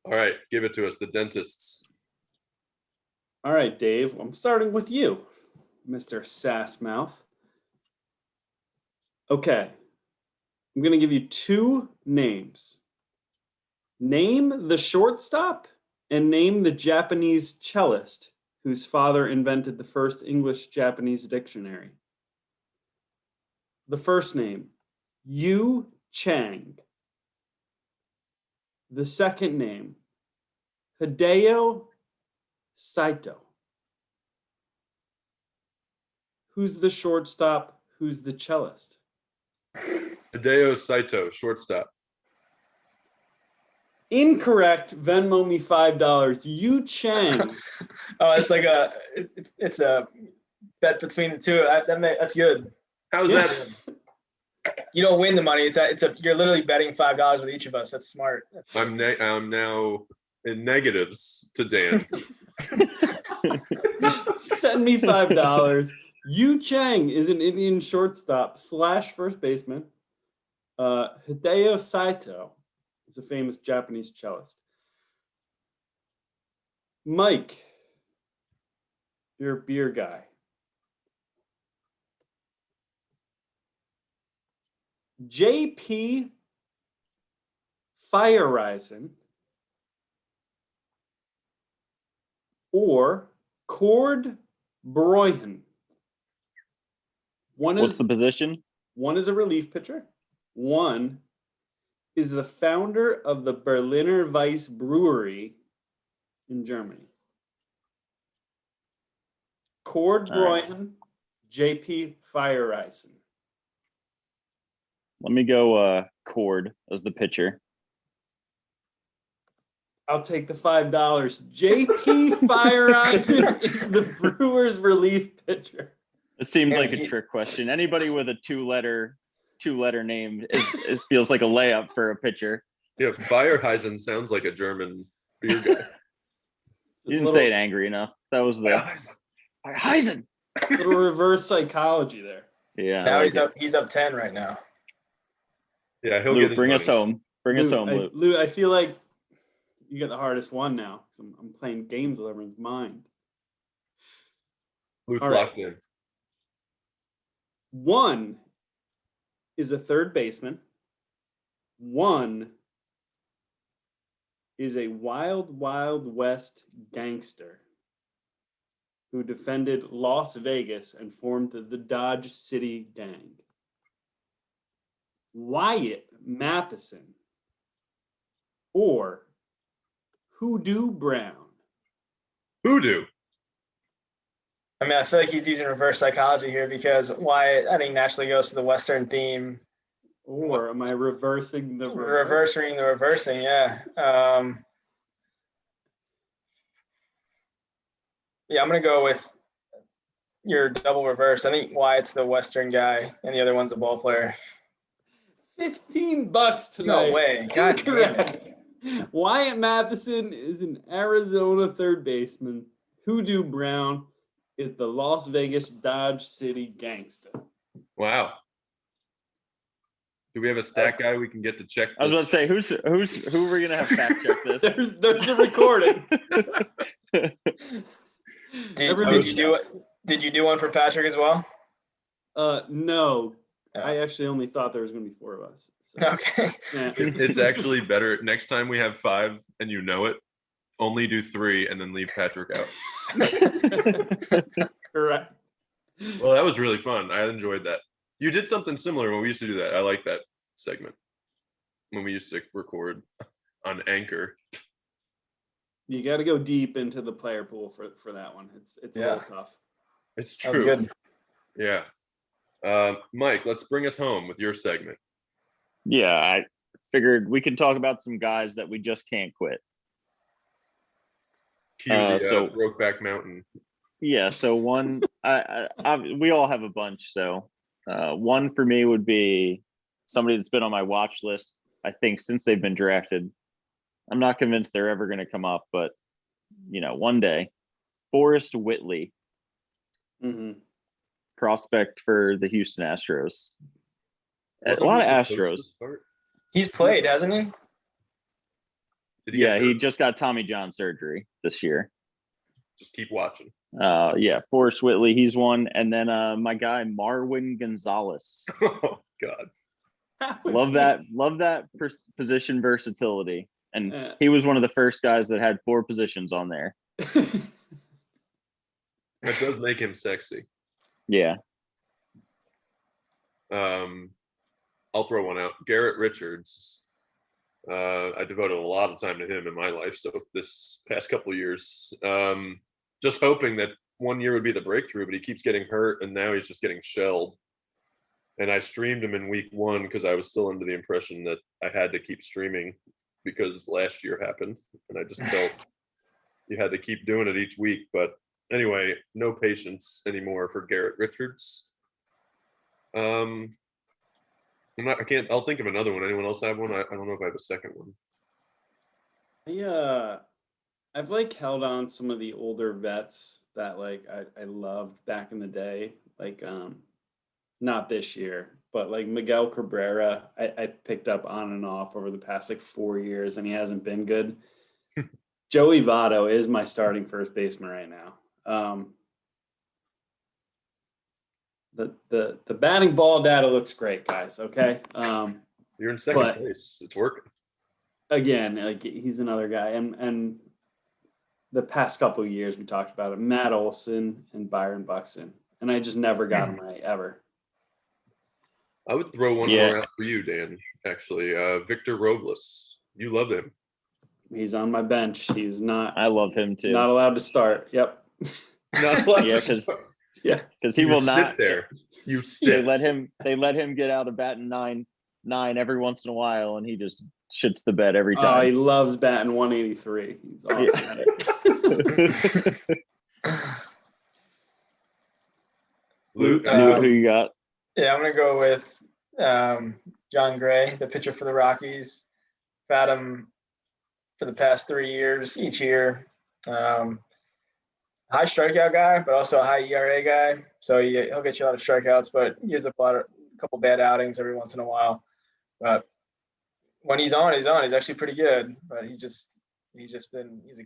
A: All right, give it to us, the dentists.
D: All right, Dave, I'm starting with you, Mr. Sassmouth. Okay. I'm going to give you 2 names. Name the shortstop and name the Japanese cellist whose father invented the first English-Japanese dictionary. The first name, Yu Chang. The second name, Hideo Saito. Who's the shortstop? Who's the cellist?
A: Hideo Saito, shortstop.
D: Incorrect. Venmo me $5. Yu Chang.
C: Oh, it's like it's a bet between the two. That's good.
A: How's
D: Yeah.
A: that?
C: You don't win the money. You're literally betting $5 with each of us. That's smart. That's
A: I'm now in negatives to Dan.
D: Send me $5. Yu Chang is an Indian shortstop / first baseman. Hideo Saito is a famous Japanese cellist. Mike, you're a beer guy. JP Fireisen or Cord Broyhen.
B: What's the position?
D: One is a relief pitcher. One is the founder of the Berliner Weiss Brewery in Germany. Cord
B: All right.
D: Broyhen, JP Fireisen.
B: Let me go Cord as the pitcher.
D: I'll take the $5. JP Fireisen is the Brewers relief pitcher.
B: It seems
C: Yeah,
B: like a trick question. Anybody with a two-letter name it feels like a layup for a pitcher.
A: Yeah, Feierheisen sounds like a German beer guy.
B: You didn't say it angry enough. That was the Heisen.
D: Little reverse psychology there.
B: Yeah.
C: now
B: I
C: he's
B: like
C: up. He's up 10 right now.
A: Yeah, he'll
B: it.
A: get
B: Lou,
A: his
B: bring
A: money.
B: us home. Bring us home, Lou.
D: Lou, I feel like you got the hardest one now. I'm playing games with everyone's mind.
A: Luke's
D: All right.
A: locked in.
D: One is a third baseman. One is a wild, wild west gangster who defended Las Vegas and formed the Dodge City Gang. Wyatt Matheson or Hoodoo Brown.
A: Hoodoo.
C: I mean, I feel like he's using reverse psychology here because Wyatt, I think, naturally goes to the Western theme.
D: Or am I reversing the
C: Reversing the reversing, yeah. Yeah, I'm gonna go with your double reverse. I think Wyatt's the Western guy and the other one's the ball player.
D: $15 tonight.
C: No way. God damn it.
D: Incorrect. Wyatt Matheson is an Arizona third baseman. Hoodoo Brown is the Las Vegas Dodge City Gangster.
A: Wow. Do we have a stat guy we can get to check
B: I was about to
A: this?
B: say who are we gonna have fact check this?
D: There's a recording.
C: Did you do one for Patrick as well?
D: No.
C: Oh.
D: I actually only thought there was gonna be 4 of us. So,
C: Okay.
D: yeah.
A: It's actually better. Next time we have 5 and you know it, only do 3 and then leave Patrick out.
D: Correct.
A: Well, that was really fun. I enjoyed that. You did something similar when we used to do that. I like that segment when we used to record on Anchor.
D: You got to go deep into the player pool for that one. It's a little tough.
A: It's
C: That was
A: true.
C: good.
A: Yeah. Mike, let's bring us home with your segment.
B: Yeah, I figured we could talk about some guys that we just can't quit.
A: Cue the
B: so-
A: Brokeback Mountain.
B: Yeah, so one, we all have a bunch. So one for me would be somebody that's been on my watch list, I think, since they've been drafted. I'm not convinced they're ever going to come up, but, one day. Forrest Whitley, prospect for the Houston Astros.
A: Wasn't
B: A lot of
A: he supposed to
B: Astros.
A: start?
C: He's played, hasn't he?
A: Did he get
B: He
A: hurt?
B: just got Tommy John surgery this year.
A: Just keep watching.
B: Forrest Whitley, he's one. And then my guy, Marwin Gonzalez.
A: Oh, God.
B: Love that position versatility. And he was one of the first guys that had 4 positions on there.
A: That does make him sexy.
B: Yeah.
A: I'll throw one out. Garrett Richards. I devoted a lot of time to him in my life. So this past couple of years, just hoping that one year would be the breakthrough, but he keeps getting hurt, and now he's just getting shelled. And I streamed him in week 1 because I was still under the impression that I had to keep streaming because last year happened, and I just felt you had to keep doing it each week. But anyway, no patience anymore for Garrett Richards. I'll think of another one. Anyone else have one? I don't know if I have a second one.
D: I've held on some of the older vets that I loved back in the day. Not this year, but Miguel Cabrera, I picked up on and off over the past 4 years, and he hasn't been good. Joey Votto is my starting first baseman right now. The batting ball data looks great, guys. Okay.
A: You're in second place. It's working.
D: Again, he's another guy, and the past couple of years we talked about it, Matt Olson and Byron Buxton, and I just never got him right ever.
A: I would throw one more out for you, Dan, actually. Victor Robles. You love him.
D: He's on my bench. He's not.
B: I love him too.
D: Not allowed to start. Yep.
A: Not allowed to start.
B: Because he will not
A: sit there. You sit.
B: They let him get out of batting nine every once in a while, and he just shits the bed every time.
D: Oh, he loves batting 183. He's awesome.
A: Leut,
B: who you got?
C: Yeah, I'm gonna go with John Gray, the pitcher for the Rockies. Had him for the past 3 years, each year. High strikeout guy, but also a high ERA guy. So he'll get you a lot of strikeouts, but he gives up a couple bad outings every once in a while. But when he's on, he's actually pretty good. But he's a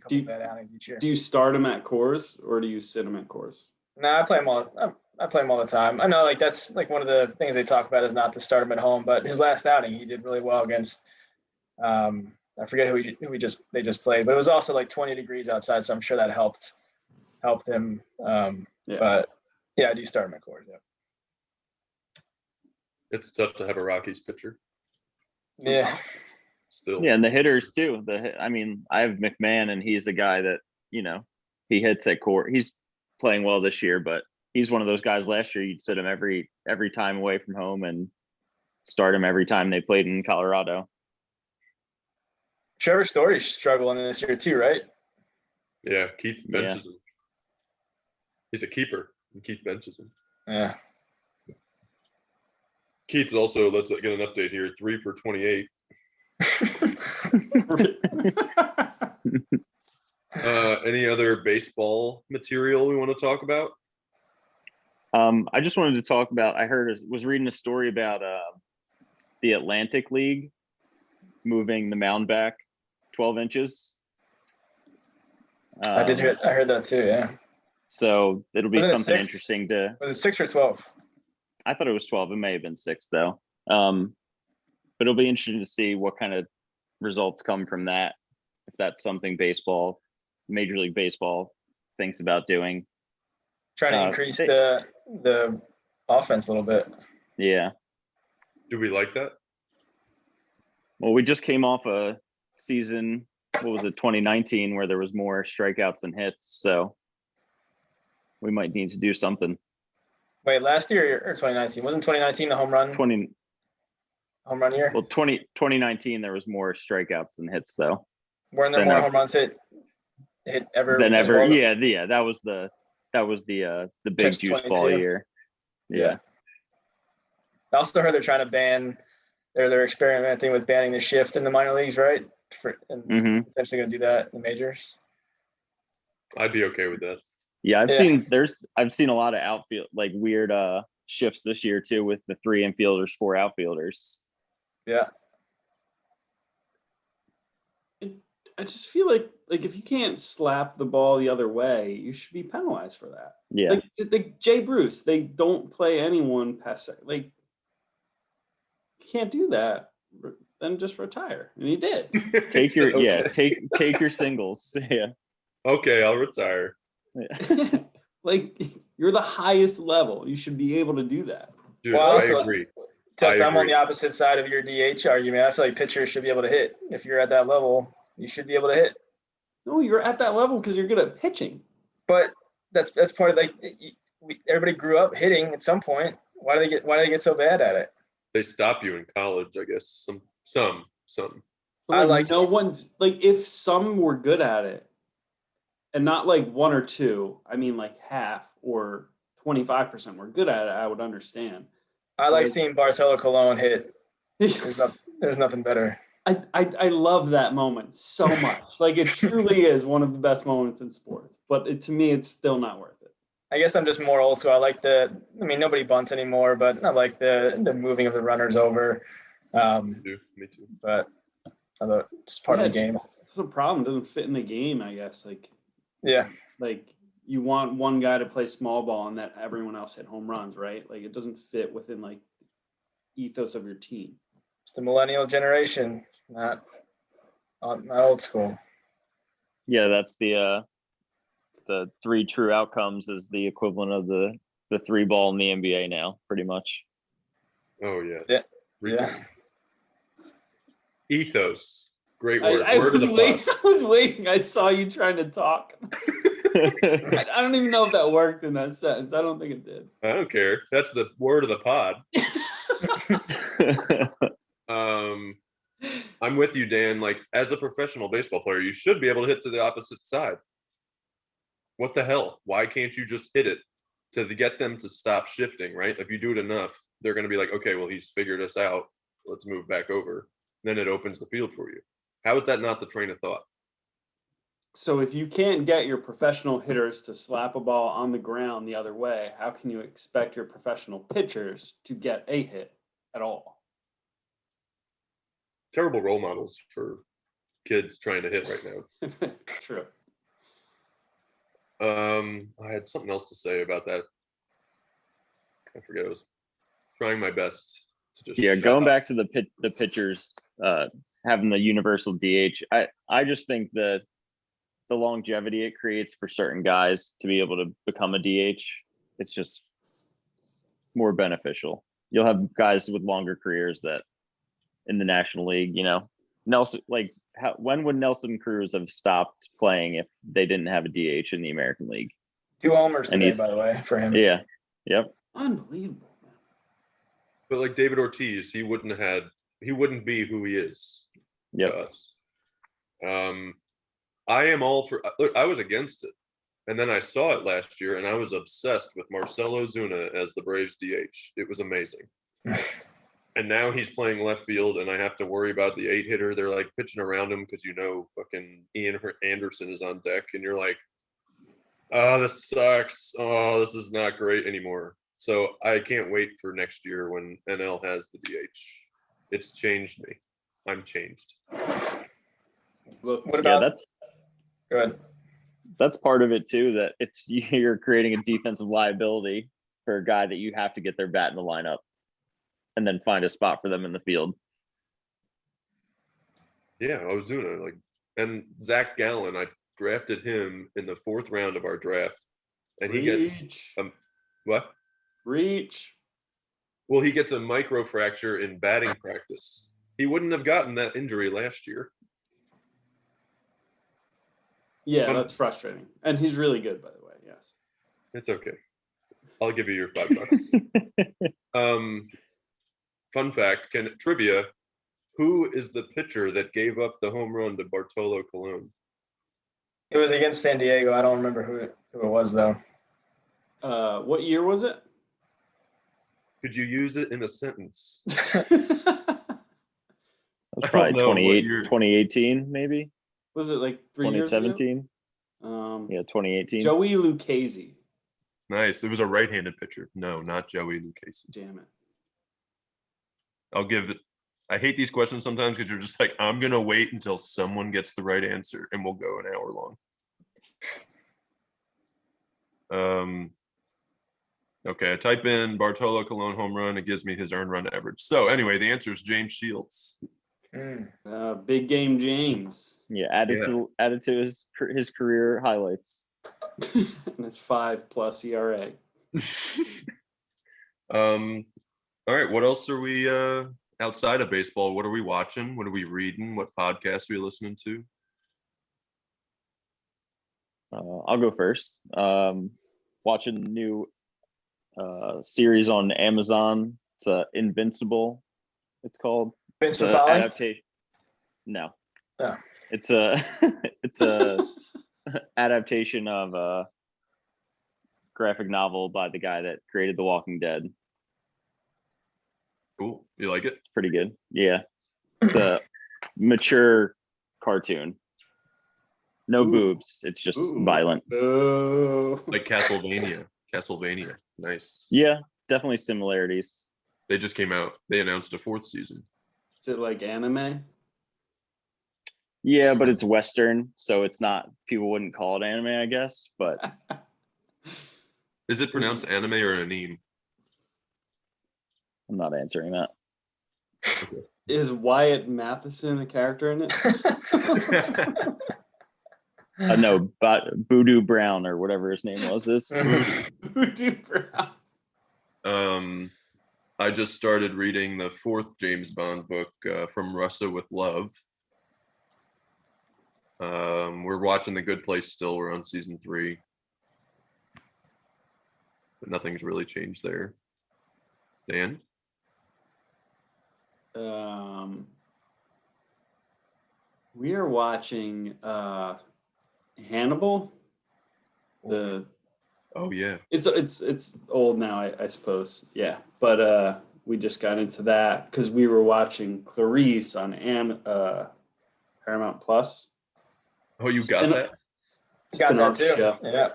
C: couple bad outings each year.
D: Do you start him at Coors or do you sit him at Coors?
C: No, I play him all the time. I know that's one of the things they talk about is not to start him at home, but his last outing he did really well against I forget who they just played, but it was also 20 degrees outside, so I'm sure that helped him. But yeah, I do start him at Coors. Yeah.
A: It's tough to have a Rockies pitcher.
C: Yeah.
A: Still.
B: Yeah, and the hitters too. I have McMahon, and he's a guy that he hits at court. He's playing well this year, but he's one of those guys. Last year, you'd sit him every time away from home and start him every time they played in Colorado.
C: Trevor Story's struggling this year too, right?
A: Yeah, Keith benches him. He's a keeper, and Keith benches him.
C: Yeah.
A: Keith is also, let's get an update here, 3 for 28. Any other baseball material we want to talk about?
B: I just wanted to talk about, was reading a story about the Atlantic League moving the mound back 12 inches.
C: I heard that too, yeah.
B: So it'll be something interesting to.
C: Was it 6 or 12?
B: I thought it was 12. It may have been 6 though. But it'll be interesting to see what kind of results come from that. If that's something Major League Baseball thinks about doing.
C: Trying to increase the offense a little bit.
B: Yeah.
A: Do we like that?
B: Well, we just came off a season what was it, 2019, where there was more strikeouts than hits. So we might need to do something.
C: Wait, last year or 2019? Wasn't 2019 the home run year?
B: Well, 2019, there was more strikeouts than hits, though.
C: Weren't there more home runs hit ever?
B: Than ever.
C: Well?
B: Yeah. That was the big juice ball year. Yeah.
C: I also heard they're trying to ban. They're experimenting with banning the shift in the minor leagues, right? And essentially going to do that in the majors.
A: I'd be okay with that.
B: Yeah, I've seen a lot of outfield, like weird shifts this year too, with the 3 infielders, 4 outfielders.
C: Yeah.
D: I just feel like if you can't slap the ball the other way, you should be penalized for that.
B: Yeah.
D: Like Jay Bruce, they don't play anyone past second. Like, you can't do that. Then just retire, and he did.
B: Take your take your singles. Yeah.
A: Okay, I'll retire.
D: Yeah. Like, you're the highest level. You should be able to do that.
A: Dude, I agree.
C: Tess, I'm on the opposite side of your DH argument. I feel like pitchers should be able to hit. If you're at that level, you should be able to hit.
D: No, you're at that level because you're good at pitching.
C: But that's part of, like, everybody grew up hitting at some point. Why do they get so bad at it?
A: They stop you in college, I guess. Some.
D: But like no one's like, if some were good at it, and not like 1 or 2, I mean like half or 25% were good at it, I would understand.
C: I like seeing Bartolo Colon hit. There's nothing better.
D: I love that moment so much. Like, it truly is one of the best moments in sports. But to me, it's still not worth it.
C: I guess I'm just more old school. I like nobody bunts anymore, but I like the moving of the runners over.
A: Me too.
C: But it's part of the game.
D: It's a problem. It doesn't fit in the game, I guess. Like,
C: yeah.
D: Like, you want one guy to play small ball and that everyone else hit home runs, right? Like, it doesn't fit within, like, ethos of your team.
C: It's the millennial generation, not old school.
B: Yeah, that's the 3 true outcomes is the equivalent of the 3 ball in the NBA now, pretty much.
A: Oh yeah.
C: Yeah.
A: Ethos. Great word.
D: I was waiting. I saw you trying to talk. I don't even know if that worked in that sentence. I don't think it did.
A: I don't care. That's the word of the pod. I'm with you, Dan. Like, as a professional baseball player, you should be able to hit to the opposite side. What the hell? Why can't you just hit it to get them to stop shifting, right? If you do it enough, they're going to be like, okay, well, he's figured us out. Let's move back over. Then it opens the field for you. How is that not the train of thought?
D: So if you can't get your professional hitters to slap a ball on the ground the other way, how can you expect your professional pitchers to get a hit at all?
A: Terrible role models for kids trying to hit right now.
D: True.
A: I had something else to say about that. I forget. I was trying my best to just
B: going back to the pitchers having the universal DH. I just think that the longevity it creates for certain guys to be able to become a DH, it's just more beneficial. You'll have guys with longer careers that in the National League, Nelson, like when would Nelson Cruz have stopped playing if they didn't have a DH in the American League?
C: 2 homers today, by the way, for him.
B: Yeah. Yep.
D: Unbelievable, man.
A: But like David Ortiz, he wouldn't be who he is to us. I am all for. Look, I was against it, and then I saw it last year, and I was obsessed with Marcelo Zuna as the Braves DH. It was amazing. And now he's playing left field, and I have to worry about the 8-hitter. They're like pitching around him because fucking Ian Anderson is on deck, and you're like, oh, this sucks. Oh, this is not great anymore. So I can't wait for next year when NL has the DH. It's changed me. I'm changed.
C: What about Go ahead.
B: That's part of it too, that you're creating a defensive liability for a guy that you have to get their bat in the lineup and then find a spot for them in the field.
A: Yeah, Ozuna, and Zach Gallen, I drafted him in the 4th round of our draft, and he gets what?
D: Reach.
A: Well, he gets a microfracture in batting practice. He wouldn't have gotten that injury last year.
D: Yeah,
A: Fun-
D: that's frustrating. And he's really good, by the way. Yes.
A: It's okay. I'll give you your $5. Fun fact, trivia. Who is the pitcher that gave up the home run to Bartolo Colon?
C: It was against San Diego. I don't remember who it was though.
D: What year was it?
A: Could you use it in a sentence?
B: That's probably
A: know what year.
B: 2018, maybe
D: Was it like 3 years ago?
B: 2017. Yeah, 2018.
D: Joey Lucchese.
A: Nice. It was a right-handed pitcher. No, not Joey Lucchese.
D: Damn it.
A: I'll give it. I hate these questions sometimes because you're just like, I'm gonna wait until someone gets the right answer, and we'll go an hour long. Okay, I type in Bartolo Colon home run. It gives me his earned run average. So anyway, the answer is James Shields.
D: Big game James.
B: Yeah, added to his career highlights.
D: And it's 5+ ERA.
A: All right, what else are we outside of baseball? What are we watching? What are we reading? What podcasts are we listening to?
B: I'll go first. Watching the new series on Amazon. It's Invincible. It's called.
C: Vince
B: It's
C: Papale?
B: adaptation. No.
C: Oh.
B: It's a adaptation of a graphic novel by the guy that created The Walking Dead.
A: Cool. You like it?
B: It's pretty good. Yeah. It's a mature cartoon. No
D: Ooh.
B: boobs. It's just violent.
D: Boo.
A: Like Castlevania. Castlevania. Nice.
B: Yeah, definitely similarities.
A: They just came out. They announced a 4th season.
D: Is it like anime?
B: Yeah, but it's Western, so it's not, people wouldn't call it anime, I guess, but
A: Is it pronounced anime or anime?
B: I'm not answering that.
D: Is Wyatt Matheson a character in it?
B: No, but Voodoo Brown or whatever his name was this.
D: Voodoo Brown.
A: I just started reading the 4th James Bond book, From Russia with Love. We're watching The Good Place still. We're on season 3. But nothing's really changed there. Dan?
D: We are watching Hannibal.
A: Oh yeah.
D: It's old now, I suppose. Yeah, but we just got into that because we were watching Clarice on Paramount Plus.
A: Oh, you got that?
C: Got that too.
D: Show.
C: Yeah.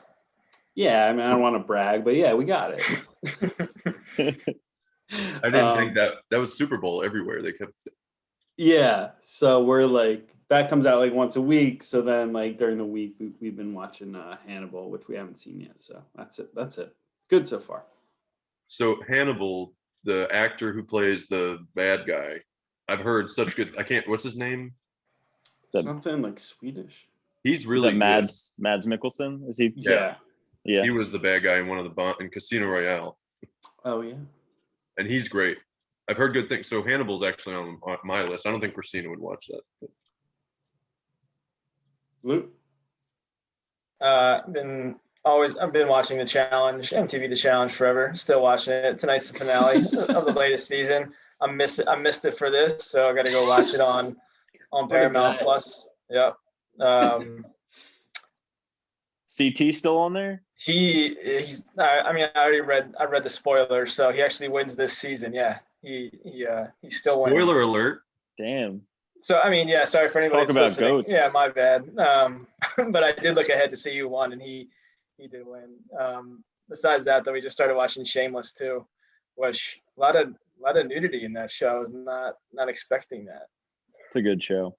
D: Yeah, I mean, I don't want to brag, but yeah, we got it.
A: I didn't think that was Super Bowl everywhere. They kept.
D: Yeah, so we're like, that comes out like once a week. So then like during the week, we've been watching Hannibal, which we haven't seen yet. So that's it. Good so far.
A: So Hannibal, the actor who plays the bad guy, I've heard such good. What's his name?
D: Something like Swedish.
A: He's really good.
B: Mads Mikkelsen? Is he?
D: Yeah.
A: He was the bad guy in one of the in Casino Royale.
D: Oh yeah.
A: And he's great. I've heard good things. So Hannibal's actually on my list. I don't think Christina would watch that.
D: Leut?
C: I've been watching The Challenge, MTV The Challenge forever. Still watching it. Tonight's the finale of the latest season. I missed it for this, so I got to go watch it on Paramount Plus. Yep.
B: CT still on there?
C: He's. I mean, I read the spoilers, so he actually wins this season. Yeah, he's still winning.
A: Spoiler alert!
B: Damn.
C: So I mean, yeah. Sorry for anybody
B: Talk
C: that's
B: about
C: listening.
B: goats.
C: Yeah, my bad. But I did look ahead to see who won, and he did win. Besides that, though, we just started watching Shameless too, which a lot of nudity in that show. I was not expecting that.
B: It's a good show.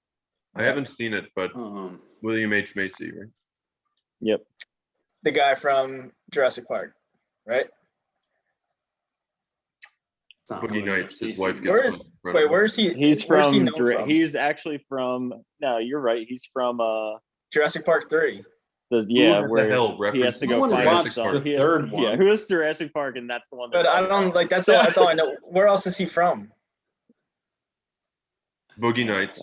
A: I haven't seen it, but William H. Macy, right?
B: Yep.
C: The guy from Jurassic Park, right?
A: Boogie Nights. His wife gets.
C: Where's he?
B: He's
C: where's
B: from.
C: he known from?
B: He's actually from. No, you're right. He's from.
C: Jurassic Park 3.
A: Where
B: the
A: hell
B: he has to go
D: Someone
B: find
D: watched
B: some.
D: the third one.
B: Yeah, who is Jurassic Park, and that's the one.
C: But I don't like. That's all I know. Where else is he from?
A: Boogie Nights.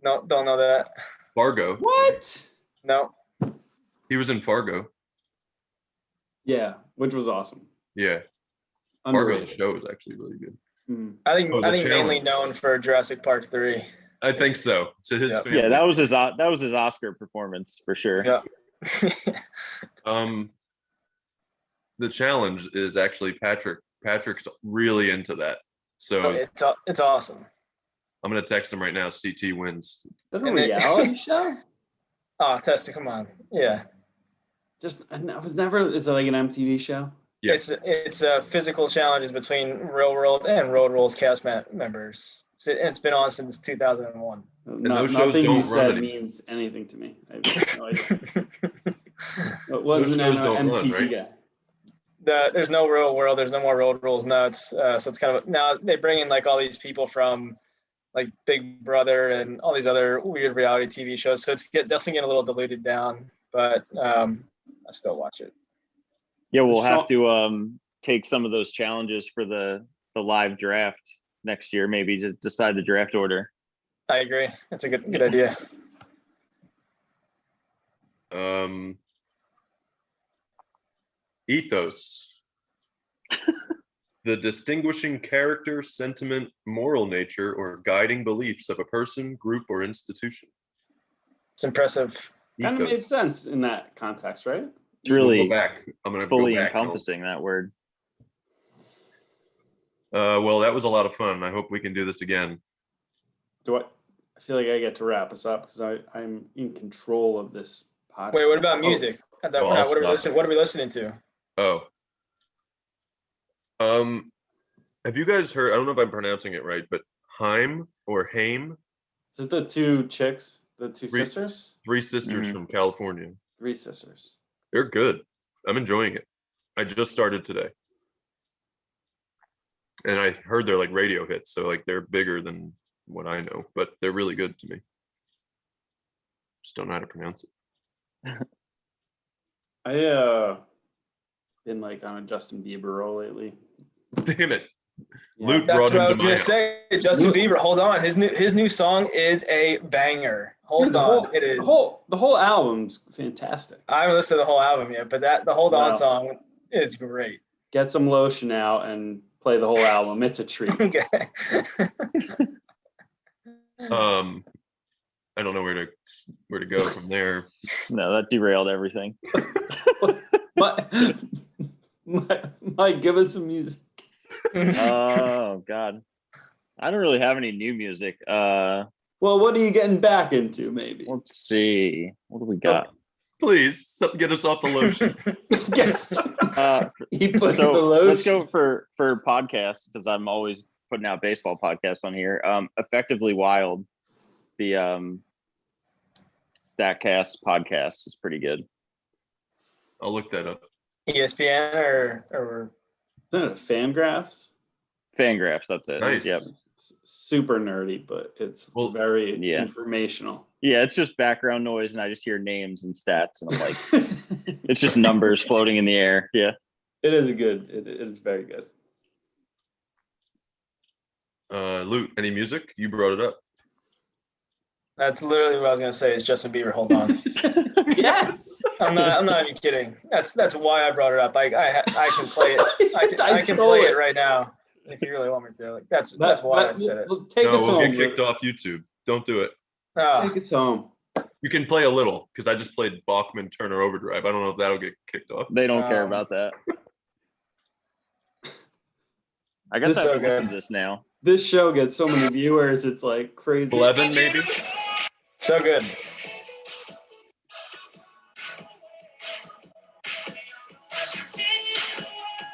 C: No, don't know that.
A: Fargo.
D: What?
C: No.
A: He was in Fargo.
D: Yeah, which was awesome.
A: Yeah. Fargo, the
D: Underrated.
A: show was actually really good.
D: Mhm.
C: I think
A: Oh,
C: I
A: the
C: think mainly
A: challenge.
C: known for Jurassic Park 3.
A: I think so. To his
C: Yep.
A: family.
B: Yeah, that was his Oscar performance for sure.
C: Yeah.
A: The challenge is actually Patrick. Patrick's really into that. So
C: it's awesome.
A: I'm gonna text him right now. CT wins.
D: Is that a
C: And it-
D: reality show?
C: Oh, Testa, come on. Yeah.
D: Just I was never. It's like an MTV show.
A: Yeah.
C: It's physical challenges between Real World and Road Rules cast members. It's been on since 2001.
A: those shows
D: Nothing
A: don't
D: you
A: run
D: said
A: anymore.
D: means anything to me. I have no idea. It wasn't
A: shows
D: an
A: don't run,
D: MTV
A: right?
D: guy.
C: There's no Real World. There's no more Road Rules. No, so it's kind of now they bring in like all these people from like Big Brother and all these other weird reality TV shows. So it's definitely getting a little diluted down, but I still watch it.
B: Yeah, we'll have to take some of those challenges for the live draft next year, maybe to decide the draft order.
C: I agree. That's a good idea.
A: Ethos. The distinguishing character, sentiment, moral nature, or guiding beliefs of a person, group, or institution.
C: It's impressive.
D: Kind of
A: Ethos.
D: made sense in that context, right?
B: It's really
A: We'll go back. I'm gonna
B: fully
A: go back.
B: encompassing that word.
A: Well, that was a lot of fun. I hope we can do this again.
D: I feel like I get to wrap us up because I'm in control of this podcast.
C: Wait, what about music? What are we listening to?
A: Oh. Have you guys heard? I don't know if I'm pronouncing it right, but Haim or Haim?
D: Is it the two chicks, the two
A: Three-
D: sisters?
A: Three sisters
B: Mhm.
A: from California.
D: Three sisters.
A: They're good. I'm enjoying it. I just started today. And I heard they're like radio hits, so like they're bigger than what I know, but they're really good to me. Just don't know how to pronounce it.
D: I been like on a Justin Bieber roll lately.
A: Damn it.
D: Yeah.
A: Luke
C: That's
A: brought
C: what I
A: him
C: was
A: to my
C: gonna
A: house.
C: say. Justin Bieber, hold on. His new song is a banger. Hold
D: Dude,
C: on, it is.
D: The whole album's fantastic.
C: I haven't listened to the whole album yet, but the Hold On
D: Wow.
C: song is great.
D: Get some lotion out and play the whole album. It's a treat.
C: Okay.
A: I don't know where to go from there.
B: No, that derailed everything.
D: Mike, give us some music.
B: Oh God, I don't really have any new music.
D: Well, what are you getting back into, maybe?
B: Let's see. What do we got?
A: Please, get us off the lotion.
D: Yes. He put the
B: So
D: lotion.
B: let's go for podcasts because I'm always putting out baseball podcasts on here. Effectively Wild, the Statcast podcast is pretty good.
A: I'll look that up.
C: ESPN or
D: Isn't it Fangraphs?
B: Fangraphs, that's it.
A: Nice.
B: Yep.
D: Super nerdy, but it's very
B: yeah.
D: informational.
B: Yeah, it's just background noise, and I just hear names and stats, and I'm like, it's just numbers floating in the air. Yeah.
D: It is it is very good.
A: Luke, any music? You brought it up.
C: that's literally what I was gonna say. Is Justin Bieber? Hold on.
D: Yes.
C: I'm not even kidding. That's why I brought it up. I can play it. I can
D: stole
C: play it right now if you really want me to. Like that's why I said it.
D: Take
A: No,
D: us
A: we'll
D: home.
A: get kicked off YouTube. Don't do it.
C: Oh,
D: Take us home.
A: You can play a little because I just played Bachman Turner Overdrive. I don't know if that'll get kicked off.
B: They don't care about that. I guess
D: This
B: I
C: is
B: have
C: so
B: to listen
C: good.
B: to this now.
D: This show gets so many viewers. It's like crazy.
A: 11 maybe.
C: so good.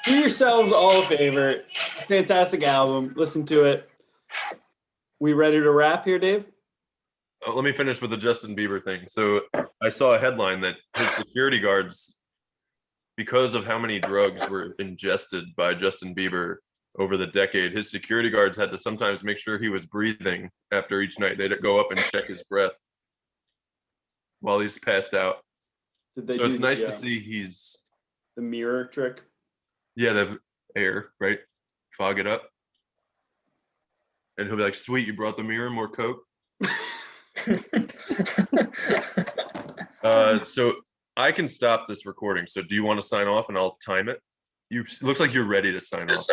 D: Do yourselves all a favor. It's a fantastic album. Listen to it. We ready to wrap here, Dave?
A: Let me finish with the Justin Bieber thing. So I saw a headline that his security guards, because of how many drugs were ingested by Justin Bieber over the decade, his security guards had to sometimes make sure he was breathing after each night. They'd go up and check his breath while he's passed out.
D: Did they
A: So
D: do
A: it's nice
D: the,
A: to see he's,
D: the mirror trick?
A: yeah, the air, right? Fog it up. And he'll be like, sweet, you brought the mirror, more Coke. So I can stop this recording. So do you want to sign off and I'll time it? You looks like you're ready to sign off.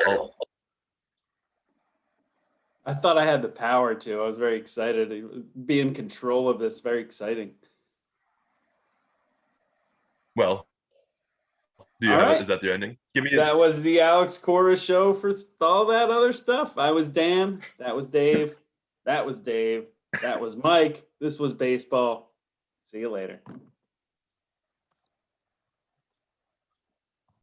D: I thought I had the power to. I was very excited to be in control of this. Very exciting.
A: Well, do you
D: All
A: have
D: right.
A: it? Is that the ending? Give me
D: That was the Alex Cora show for all that other stuff. I was Dan. That was Dave. That was Dave. That was Mike. This was baseball. See you later.